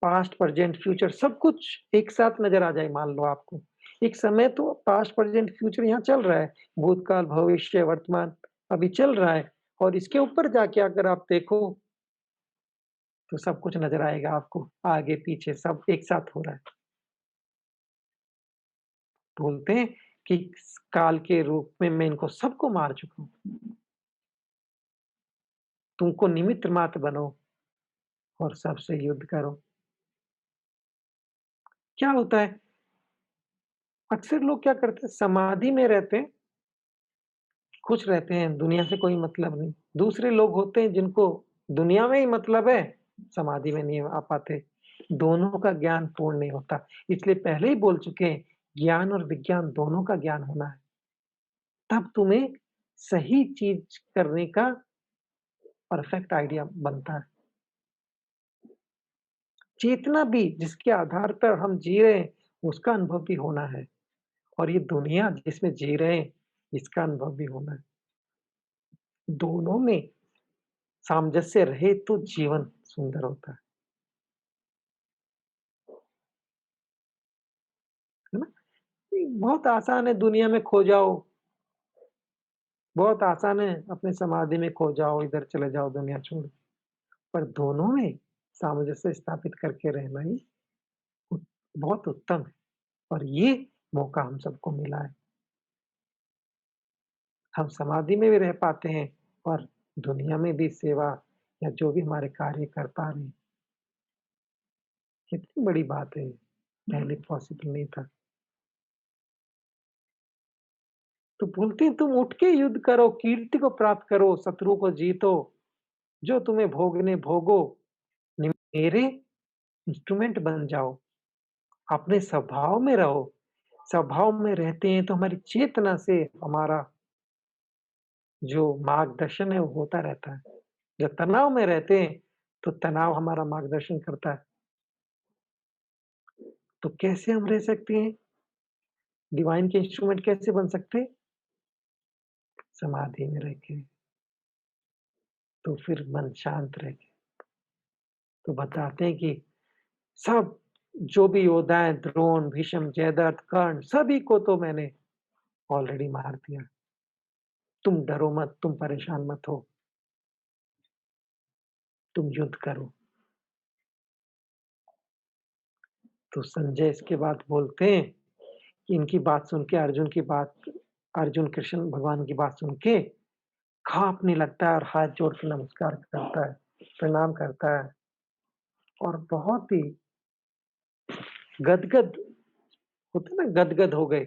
पास्ट, प्रेज़ेंट, फ्यूचर सब कुछ एक साथ नज़र आ जाए मान लो आपको। एक समय तो पास्ट, प्रेज़ेंट, फ्यूचर यहाँ चल रहा है। भूतकाल, भविष्य, वर्तमान अभी चल रहा है और इसके ऊपर जाके अगर आप देखो, तो सब कुछ नज़र आएगा आपको। आगे-पीछे सब एक साथ हो रहा है। बोलते हैं कि स काल के रूप में मैं इनको सबको मार चुका हूँ। तुमको निमित्त मात्र बनो और सबसे युद्ध करो। क्या होता है, अक्सर लोग क्या करते हैं, समाधि में रहते हैं, खुश रहते हैं, दुनिया से कोई मतलब नहीं। दूसरे लोग होते हैं जिनको दुनिया में ही मतलब है, समाधि में नहीं आ पाते। दोनों का ज्ञान पूर्ण नहीं होता। इसलिए पहले ही बोल चुके हैं, ज्ञान और विज्ञान दोनों का ज्ञान होना है। तब तुम्हें सही चीज़ करने का परफेक्ट आइडिया बनता है। चेतना भी जिसके आधार पर हम जी रहे हैं, उसका अनुभव भी होना है और ये दुनिया जिसमें जी रहे हैं, इसका अनुभव भी होना है। दोनों में सामंजस्य रहे तो जीवन सुंदर होता है ना? बहुत आसान है दुनिया में खो जाओ, बहुत आसान है अपनी समाधि में खो जाओ, इधर चले जाओ दुनिया छोड़ के। पर दोनों में सामंजस्य स्थापित करके रहना ही उत बहुत उत्तम है और ये मौका हम सबको मिला है। हम समाधि में भी रह पाते हैं और दुनिया में भी सेवा या जो भी हमारे कार्य कर पा रहे हैं। कितनी बड़ी बात है, पहले पॉसिबल नहीं था। तो बोलते हैं तुम उठ के युद्ध करो, कीर्ति को प्राप्त करो, शत्रु को जीतो, जो तुम्हें भोगने भोगो, मेरे इंस्ट्रूमेंट बन जाओ, अपने स्वभाव में रहो। स्वभाव में रहते हैं तो हमारी चेतना से हमारा जो मार्गदर्शन है वो होता रहता है। जब तनाव में रहते हैं, तो तनाव हमारा मार्गदर्शन करता है। तो कैसे हम रह सकते हैं? डिवाइन के इंस्ट्रूमेंट कैसे बन सकते हैं? समाधि में रह के, तो फिर मन शांत रह के। तो बताते हैं कि सब जो भी योद्धा हैं, द्रोण, भीष्म, जयद्रथ, कर्ण सभी को तो मैंने ऑलरेडी मार दिया। तुम डरो मत, तुम परेशान मत हो, तुम युद्ध करो। तो संजय इसके बाद बोलते हैं कि इनकी बात सुन के अर्जुन कृष्ण भगवान की बात सुन के काँपने लगता है और हाथ जोड़ के नमस्कार करता है, प्रणाम करता है और बहुत ही गदगद होते हैं ना गदगद हो गए।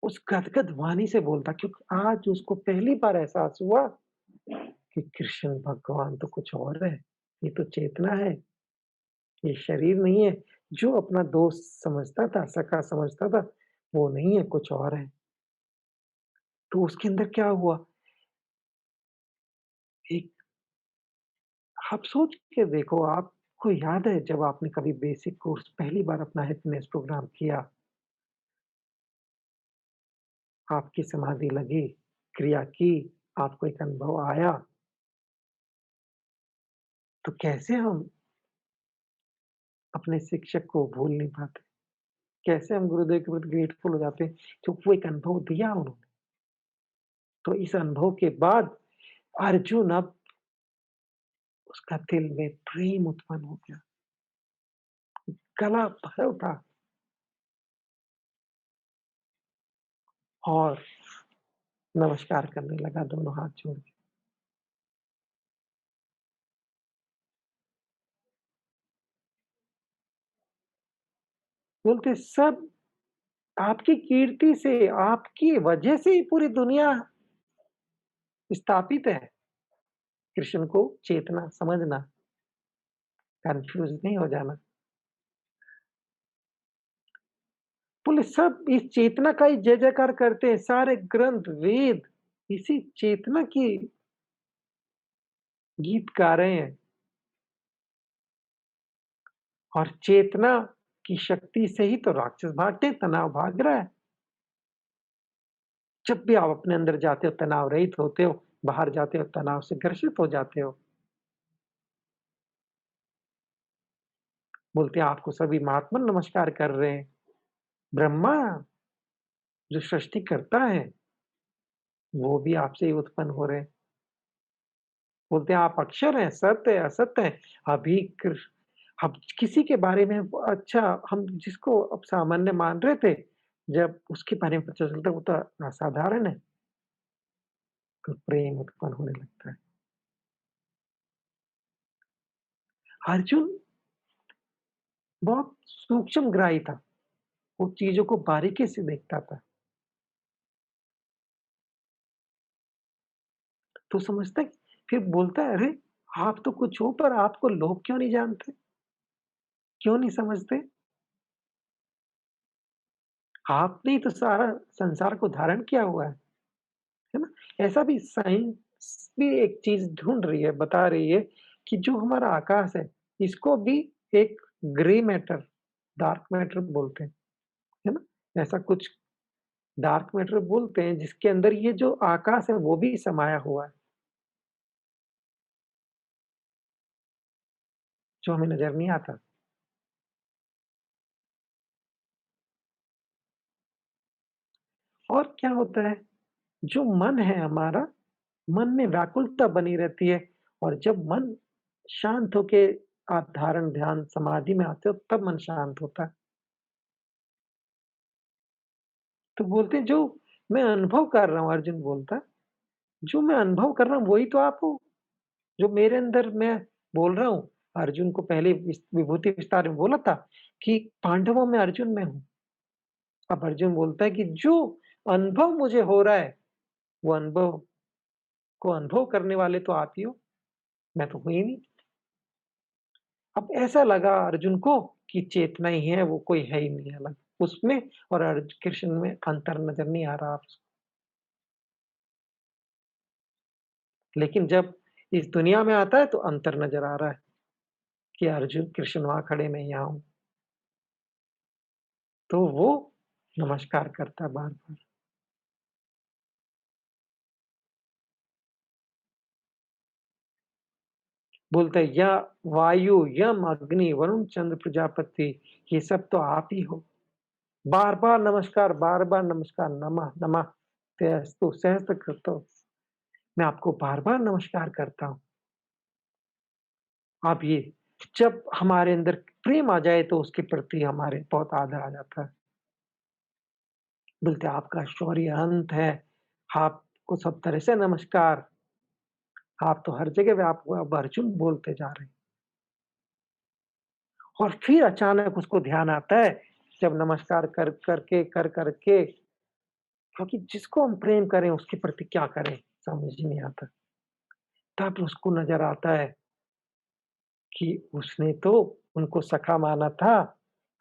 उस गदगद वाणी से बोलता क्योंकि आज उसको पहली बार एहसास हुआ कि कृष्ण भगवान तो कुछ और है, ये तो चेतना है, ये शरीर नहीं है। जो अपना दोस्त समझता था, सखा समझता था, वो नहीं है, कुछ और है। तो उसके अंदर क्या हुआ, एक आप सोच के देखो, आपको याद है जब आपने कभी बेसिक कोर्स पहली बार अपना हैप्पीनेस प्रोग्राम किया, आपकी समाधि लगी, क्रिया की, आपको एक अनुभव आया, तो कैसे हम अपने शिक्षक को भूल नहीं पाते? कैसे हम गुरुदेव के प्रति ग्रेटफुल हो जाते हैं, क्योंकि वो एक अनुभव दिया उन्होंने। तो इस अनुभव के बाद अर्जुन अब उसका दिल में प्रेम उत्पन्न हो गया, गला भर उठा और नमस्कार करने लगा दोनों हाथ जोड़ के। बोलते सब आपकी कीर्ति से, आपकी वजह से ही पूरी दुनिया स्थापित है। कृष्ण को चेतना, समझना, कन्फ्यूज़ नहीं हो जाना। बोले सब इस चेतना का ही जय-जयकार करते हैं, सारे ग्रंथ, वेद इसी चेतना की गीत गा रहे हैं और चेतना की शक्ति से ही तो राक्षस भागते हैं, तनाव भाग रहा है। जब भी आप अपने अंदर जाते हो, तनाव रहित होते हो, बाहर जाते हो, तनाव से ग्रसित हो जाते हो। बोलते हैं आपको सभी महात्मा नमस्कार कर रहे हैं। ब्रह्मा जो सृष्टि करता है, वो भी आपसे ही उत्पन्न हो रहे हैं। बोलते हैं आप अक्षर हैं, सत्य है, असत्य है। अभी कृष हम किसी के बारे में अच्छा हम जिसको अब सामान्य मान रहे थे, जब उसके बारे में पता चलता है वो तो असाधारण है, तो प्रेम उत्पन्न होने लगता है। अर्जुन बहुत सूक्ष्मग्राही था, वो चीज़ों को बारीकी से देखता था। तो समझता है फिर बोलता है, "अरे! आप तो कुछ हो पर आपको लोग क्यों नहीं जानते? क्यों नहीं समझते? आपने ही तो सारा संसार को धारण किया हुआ है ना?" ऐसा भी साइंस भी एक चीज़ ढूँढ रही है, बता रही है कि जो हमारा आकाश है, इसको भी एक ग्रे मैटर, डार्क मैटर बोलते हैं, है ना? ऐसा कुछ डार्क मैटर बोलते हैं जिसके अंदर ये जो आकाश है वो भी समाया हुआ है, जो हमें नज़र नहीं आता। और क्या होता है, जो मन है हमारा, मन में व्याकुलता बनी रहती है और जब मन शांत होके आप धारण, ध्यान, समाधि में आते हो, तब मन शांत होता है। तो बोलते हैं, "जो मैं अनुभव कर रहा हूँ," अर्जुन बोलता है, "जो मैं अनुभव कर रहा हूँ, वही तो आप हो। जो मेरे अंदर मैं बोल रहा हूँ।" अर्जुन को पहले विभूति विस्तार में बोला था कि पांडवों में अर्जुन मैं हूँ। अब अर्जुन बोलता है कि जो अनुभव मुझे हो रहा है, वो अनुभव को अनुभव करने वाले तो आप ही हो, मैं तो हूँ ही नहीं। अब ऐसा लगा अर्जुन को कि चेतना ही है, वो कोई है ही नहीं अलग उसमें और कृष्ण में अंतर नज़र नहीं आ रहा अब उसको। लेकिन जब इस दुनिया में आता है तो अंतर नज़र आ रहा है कि अर्जुन कृष्ण वहाँ खड़े, मैं यहाँ हूँ। तो वो नमस्कार करता है बार-बार। बोलता है, "या वायु, यम, अग्नि, वरुण, चंद्र, प्रजापति, ये सब तो आप ही हो। बार-बार नमस्कार, नमः, नमः तेस्तु सहस्त्रकृतो।" मैं आपको बार-बार नमस्कार करता हूँ। आप ये जब हमारे अंदर प्रेम आ जाए तो उसके प्रति हमारे बहुत आदर आ जाता है। बोलते हैं, "आपका शौर्य अनंत है, आपको सब तरह से नमस्कार, आप तो हर जगह व्यापक हो।" अब अर्जुन बोलते जा रहे हैं और फिर अचानक उसको ध्यान आता है, जब नमस्कार कर करके क्योंकि जिसको हम प्रेम करें उसके प्रति क्या करें, समझ ही नहीं आता। तब उसको नज़र आता है कि उसने तो उनको सखा माना था,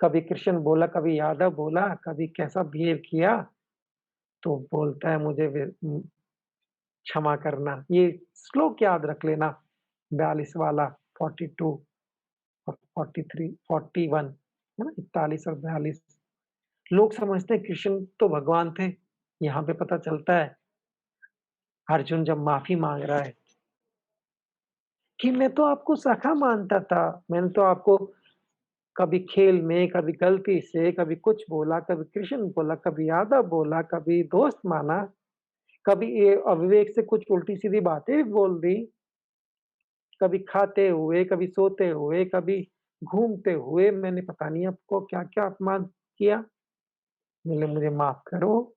कभी कृष्ण बोला, कभी यादव बोला, कभी कैसा बिहेव किया, तो बोलता है मुझे क्षमा करना। ये श्लोक याद रख लेना 42 वाला 42 और 43 41 है ना? 41 और 42 लोग समझते हैं कृष्ण तो भगवान थे। यहाँ पे पता चलता है अर्जुन जब माफ़ी माँग रहा है कि मैं तो आपको सखा मानता था, मैंने तो आपको कभी खेल में, कभी गलती से, कभी कुछ बोला, कभी कृष्ण बोला, कभी यादव बोला, कभी दोस्त माना, कभी ये अविवेक से कुछ उल्टी-सीधी बातें भी बोल दी, कभी खाते हुए, कभी सोते हुए, कभी घूमते हुए, मैंने पता नहीं आपको क्या-क्या अपमान किया। बोले मुझे माफ़ करो,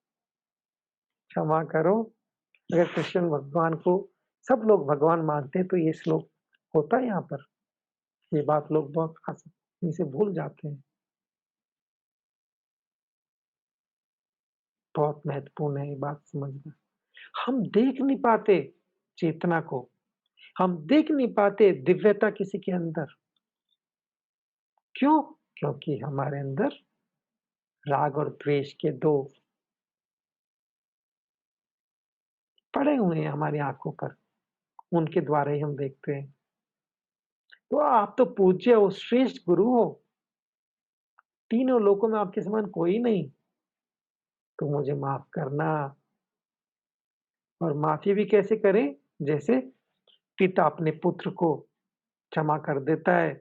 क्षमा करो। अगर कृष्ण भगवान को सब लोग भगवान मानते हैं, तो ये श्लोक होता है यहाँ पर। ये बात लोग बहुत आसानी से भूल जाते हैं। बहुत महत्वपूर्ण है ये बात समझना। हम देख नहीं पाते चेतना को, हम देख नहीं पाते दिव्यता किसी के अंदर। क्यों? क्योंकि हमारे अंदर राग और द्वेष के 2 पड़े हुए हैं हमारी आँखों पर, उनके द्वारा ही हम देखते हैं। तो आप तो पूज्य हो, श्रेष्ठ गुरु हो, तीनों लोकों में आपके समान कोई नहीं, तो मुझे माफ़ करना और माफ़ी भी कैसे करें? जैसे पिता अपने पुत्र को क्षमा कर देता है,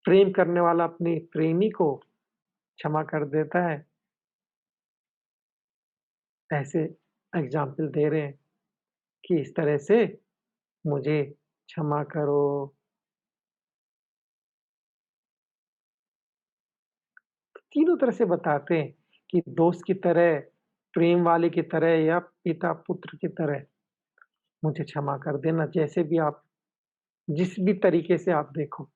प्रेम करने वाला अपने प्रेमी को क्षमा कर देता है, ऐसे एग्ज़ाम्पल दे रहे हैं कि इस तरह से मुझे क्षमा करो। तीनों तरह से बताते हैं कि दोस्त की तरह, प्रेम वाले की तरह या पिता-पुत्र की तरह मुझे क्षमा कर देना, जैसे भी आप जिस भी तरीके से आप देखो।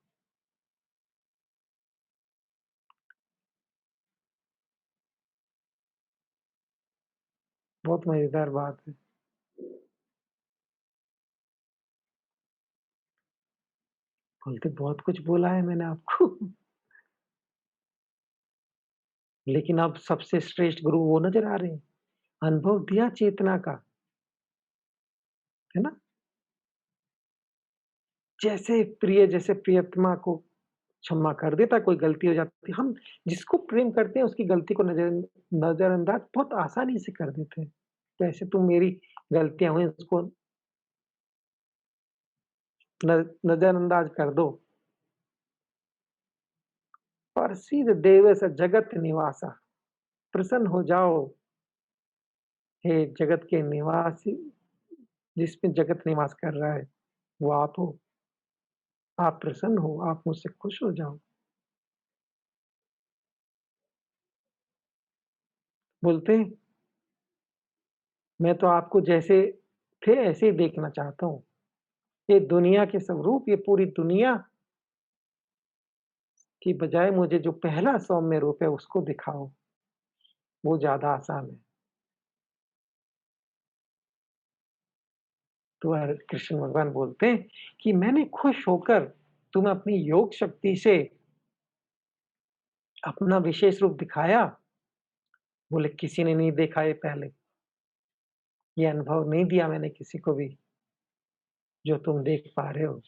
बहुत मज़ेदार बात है। बोलते बहुत कुछ बोला है मैंने आपको, लेकिन अब सबसे श्रेष्ठ गुरु वो नज़र आ रहे हैं। अनुभव दिया चेतना का, है ना? जैसे प्रियतमा को क्षमा कर देता, कोई गलती हो जाती हम जिसको प्रेम करते हैं उसकी गलती को नज़रअंदाज बहुत आसानी से कर देते हैं। तो ऐसे तुम मेरी गलतियाँ हुई उसको न नज़रअंदाज कर दो। प्रसीद देवस्य जगत निवासा प्रसन्न हो जाओ, हे जगत के निवासी, जिसमें जगत निवास कर रहा है, वो आप हो। आप प्रसन्न हो, आप मुझसे खुश हो जाओ। बोलते हैं, मैं तो आपको जैसे थे ऐसे ही देखना चाहता हूँ। ये दुनिया के स्वरूप, ये पूरी दुनिया की बजाय मुझे जो पहला सौम्य रूप है उसको दिखाओ, वो ज़्यादा आसान है। तो कृष्ण भगवान बोलते हैं कि मैंने खुश होकर तुम्हें अपनी योग शक्ति से अपना विशेष रूप दिखाया। बोले किसी ने नहीं देखा ये पहले, ये अनुभव नहीं दिया मैंने किसी को भी, जो तुम देख पा रहे हो।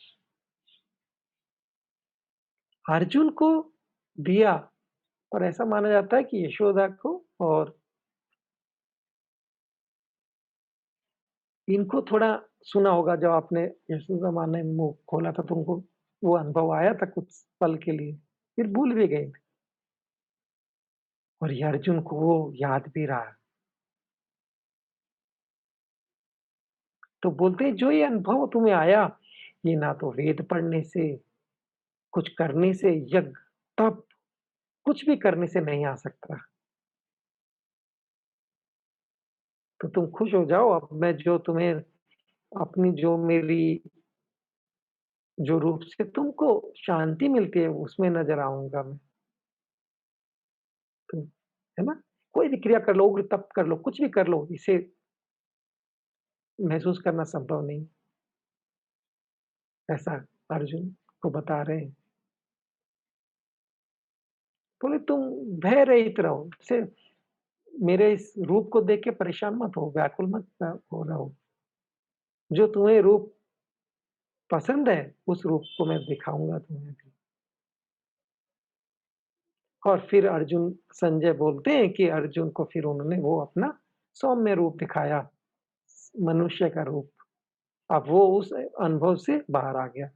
अर्जुन को दिया, और ऐसा माना जाता है कि यशोदा को और इनको थोड़ा सुना होगा, जब आपने यशोदा माँ ने मुँह खोला था तो उनको वो अनुभव आया था कुछ पल के लिए, फिर भूल भी गए थे। और ये अर्जुन को वो याद भी रहा। तो बोलते हैं जो ये अनुभव तुम्हें आया, ये ना तो वेद पढ़ने से, कुछ करने से, यज्ञ, तप, कुछ भी करने से नहीं आ सकता। तो तुम खुश हो जाओ, अब मैं जो तुम्हें अपनी जो मेरी जो रूप से तुमको शांति मिलती है उसमें नज़र आऊँगा मैं। तो है ना? कोई भी क्रिया कर लो, उग्र तप कर लो, कुछ भी कर लो, इसे महसूस करना संभव नहीं, ऐसा अर्जुन को बता रहे हैं। बोले तुम भय रहित रहो, सिर्फ मेरे इस रूप को देख के परेशान मत हो, व्याकुल मत हो रहो। जो तुम्हें रूप पसंद है, उस रूप को मैं दिखाऊँगा तुम्हें भी। और फिर अर्जुन संजय बोलते हैं कि अर्जुन को फिर उन्होंने वो अपना सौम्य रूप दिखाया, मनुष्य का रूप। अब वो उस अनुभव से बाहर आ गया।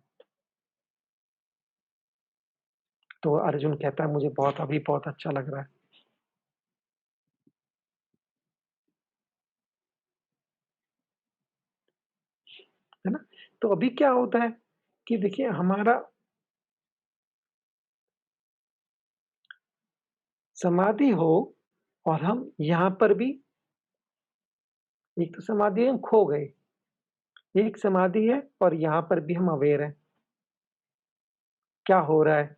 तो अर्जुन कहता है मुझे बहुत अभी बहुत अच्छा लग रहा है ना? तो अभी क्या होता है कि देखिए हमारा समाधि हो और हम यहाँ पर भी, एक तो समाधि है हम खो गए, एक समाधि है और यहाँ पर भी हम अवेयर हैं, क्या हो रहा है?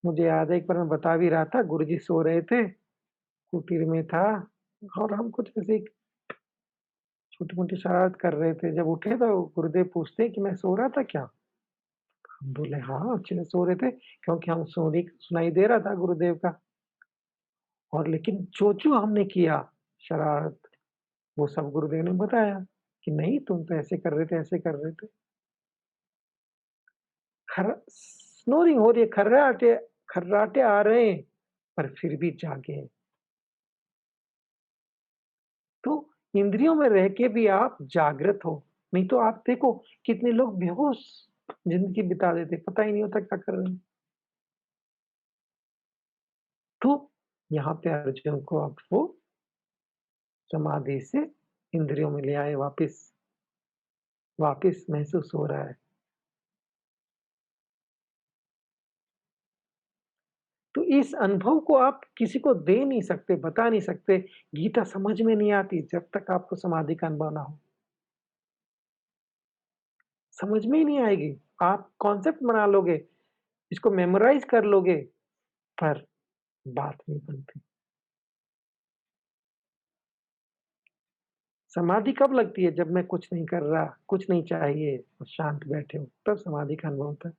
मुझे याद है एक बार मैं बता भी रहा था, गुरुजी सो रहे थे, कुटीर में था और हम कुछ ऐसे छोटी-मोटी शरारत कर रहे थे। जब उठे तो गुरुदेव पूछते हैं कि मैं सो रहा था क्या? हम बोले हाँ, अच्छे से सो रहे थे, क्योंकि हम सुनाई दे रहा था गुरुदेव का। और लेकिन जो-जो हमने किया शरारत, वो सब गुरुदेव ने बताया कि नहीं तुम तो ऐसे कर रहे थे, ऐसे कर रहे थे। खर स्नोरिंग हो रही है, खर्राटे खर्राटे आ रहे हैं, पर फिर भी जागे हैं। तो इंद्रियों में रह के भी आप जागृत हो, नहीं तो आप देखो कितने लोग बेहोश ज़िंदगी बिता देते, पता ही नहीं होता क्या कर रहे हैं। तो यहाँ पे अर्जुन को अब वो समाधि से इंद्रियों में ले आए वापिस, वापिस महसूस हो रहा है। तो इस अनुभव को आप किसी को दे नहीं सकते, बता नहीं सकते। गीता समझ में नहीं आती जब तक आपको समाधि का अनुभव ना हो। समझ में ही नहीं आएगी। आप कॉन्सेप्ट बना लोगे, इसको मेमोराइज़ कर लोगे, पर बात नहीं बनती। समाधि कब लगती है? जब मैं कुछ नहीं कर रहा, कुछ नहीं चाहिए और शांत बैठे हो, तब समाधि का अनुभव होता है।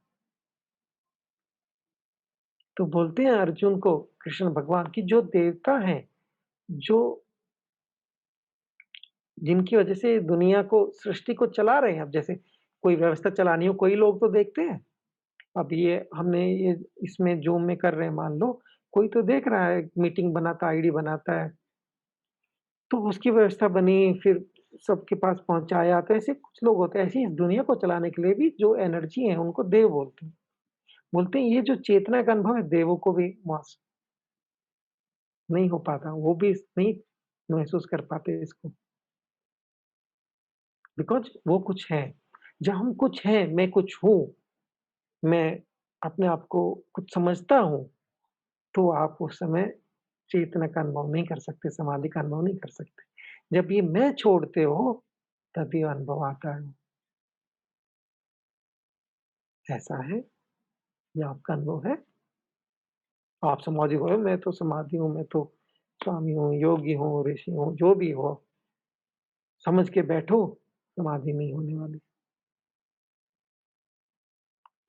तो बोलते हैं अर्जुन को कृष्ण भगवान कि जो देवता हैं, जो जिनकी वजह से दुनिया को, सृष्टि को चला रहे हैं, अब जैसे कोई व्यवस्था चलानी हो, कोई लोग तो देखते हैं। अब ये हमने ये इसमें ज़ूम में कर रहे हैं मान लो, कोई तो देख रहा है, मीटिंग बनाता है, आईडी बनाता है, तो उसकी व्यवस्था बनी, फिर सबके पास पहुँचाया, तो ऐसे कुछ लोग होते हैं। ऐसे ही इस दुनिया को चलाने के लिए भी जो एनर्जी है, उनको देव बोलते हैं। बोलते हैं ये जो चेतना का अनुभव है, देवों को भी नहीं हो पाता, वो भी नहीं महसूस कर पाते इसको, बिकॉज़ वो कुछ है। जब हम कुछ हैं, मैं कुछ हूँ, मैं अपने आप को कुछ समझता हूँ, तो आप उस समय चेतना का अनुभव नहीं कर सकते, समाधि का अनुभव नहीं कर सकते। जब ये मैं छोड़ते हो, तभी अनुभव आता है। ऐसा है, ये आपका अनुभव है। आप समाधि हो, मैं तो समाधि हूँ, मैं तो स्वामी हूँ, योगी हूँ, ऋषि हूँ, जो भी हो, समझ के बैठो, समाधि नहीं होने वाली।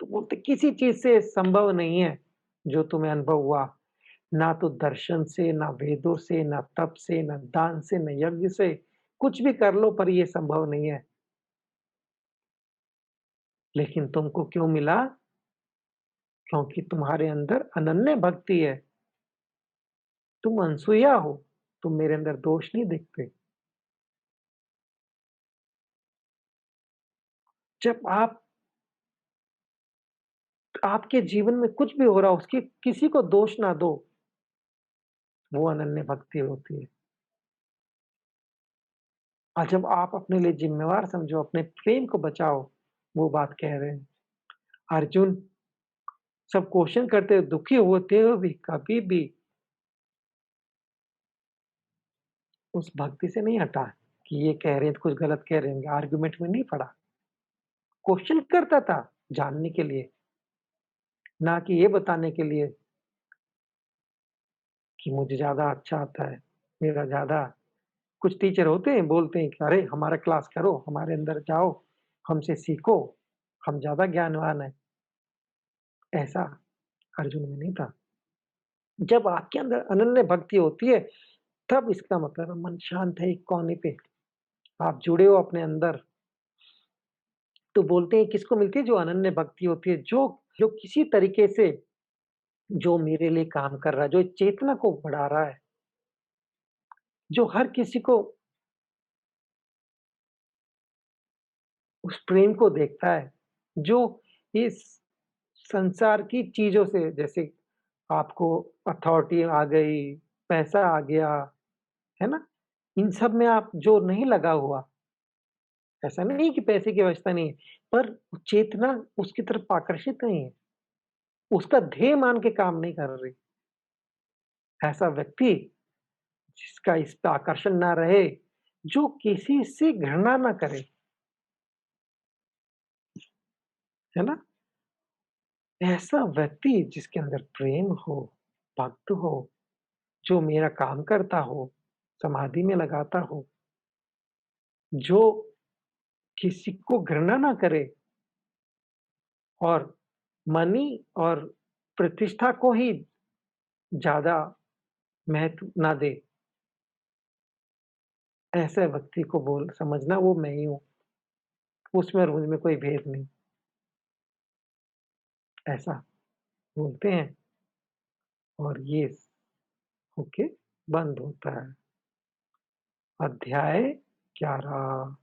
तो बोलते किसी चीज़ से संभव नहीं है, जो तुम्हें अनुभव हुआ। ना तो दर्शन से, ना वेदों से, ना तप से, ना दान से, ना यज्ञ से, कुछ भी कर लो पर ये संभव नहीं है। लेकिन तुमको क्यों मिला? क्योंकि तुम्हारे अंदर अनन्य भक्ति है। तुम अनसुईया हो, तुम मेरे अंदर दोष नहीं देखते। जब आप आपके जीवन में कुछ भी हो रहा हो, उसकी किसी को दोष ना दो, वो अनन्य भक्ति होती है। और जब आप अपने लिए ज़िम्मेवार समझो, अपने प्रेम को बचाओ, वो बात कह रहे हैं। अर्जुन सब क्वेश्चन करते हुए, दुखी होते हुए भी कभी भी उस भक्ति से नहीं हटा कि ये कह रहे हैं तो कुछ गलत कह रहे होंगे, आर्गुमेंट में नहीं पड़ा। क्वेश्चन करता था जानने के लिए, ना कि ये बताने के लिए कि मुझे ज़्यादा अच्छा आता है, मेरा ज़्यादा कुछ टीचर होते हैं, बोलते हैं कि अरे हमारा क्लास करो, हमारे अंदर जाओ, हमसे सीखो, हम ज़्यादा ज्ञानवान हैं। ऐसा अर्जुन में नहीं था। जब आपके अंदर अनन्य भक्ति होती है, तब इसका मतलब है मन शांत है एक कोने पे, आप जुड़े हो अपने अंदर। तो बोलते हैं किसको मिलती है? जो अनन्य भक्ति होती है, जो जो किसी तरीके से जो मेरे लिए काम कर रहा है, जो चेतना को बढ़ा रहा है, जो हर किसी को उस प्रेम को देखता है, जो इस संसार की चीज़ों से जैसे आपको अथॉरिटी आ गई, पैसा आ गया, है ना? इन सब में आप जो नहीं लगा हुआ, ऐसा नहीं कि पैसे की आवश्यकता नहीं है, पर चेतना उसकी तरफ आकर्षित नहीं है, उसका ध्येय मान के काम नहीं कर रही। ऐसा व्यक्ति जिसका इस पे आकर्षण ना रहे, जो किसी से घृणा ना करे, है ना? ऐसा व्यक्ति जिसके अंदर प्रेम हो, भक्त हो, जो मेरा काम करता हो, समाधि में लगाता हो, जो किसी को घृणा ना करे और मनी और प्रतिष्ठा को ही ज़्यादा महत्व ना दे, ऐसे व्यक्ति को बोल समझना वो मैं ही हूँ, उसमें और मुझ में कोई भेद नहीं, ऐसा बोलते हैं और ये होके बंद होता है। अध्याय 11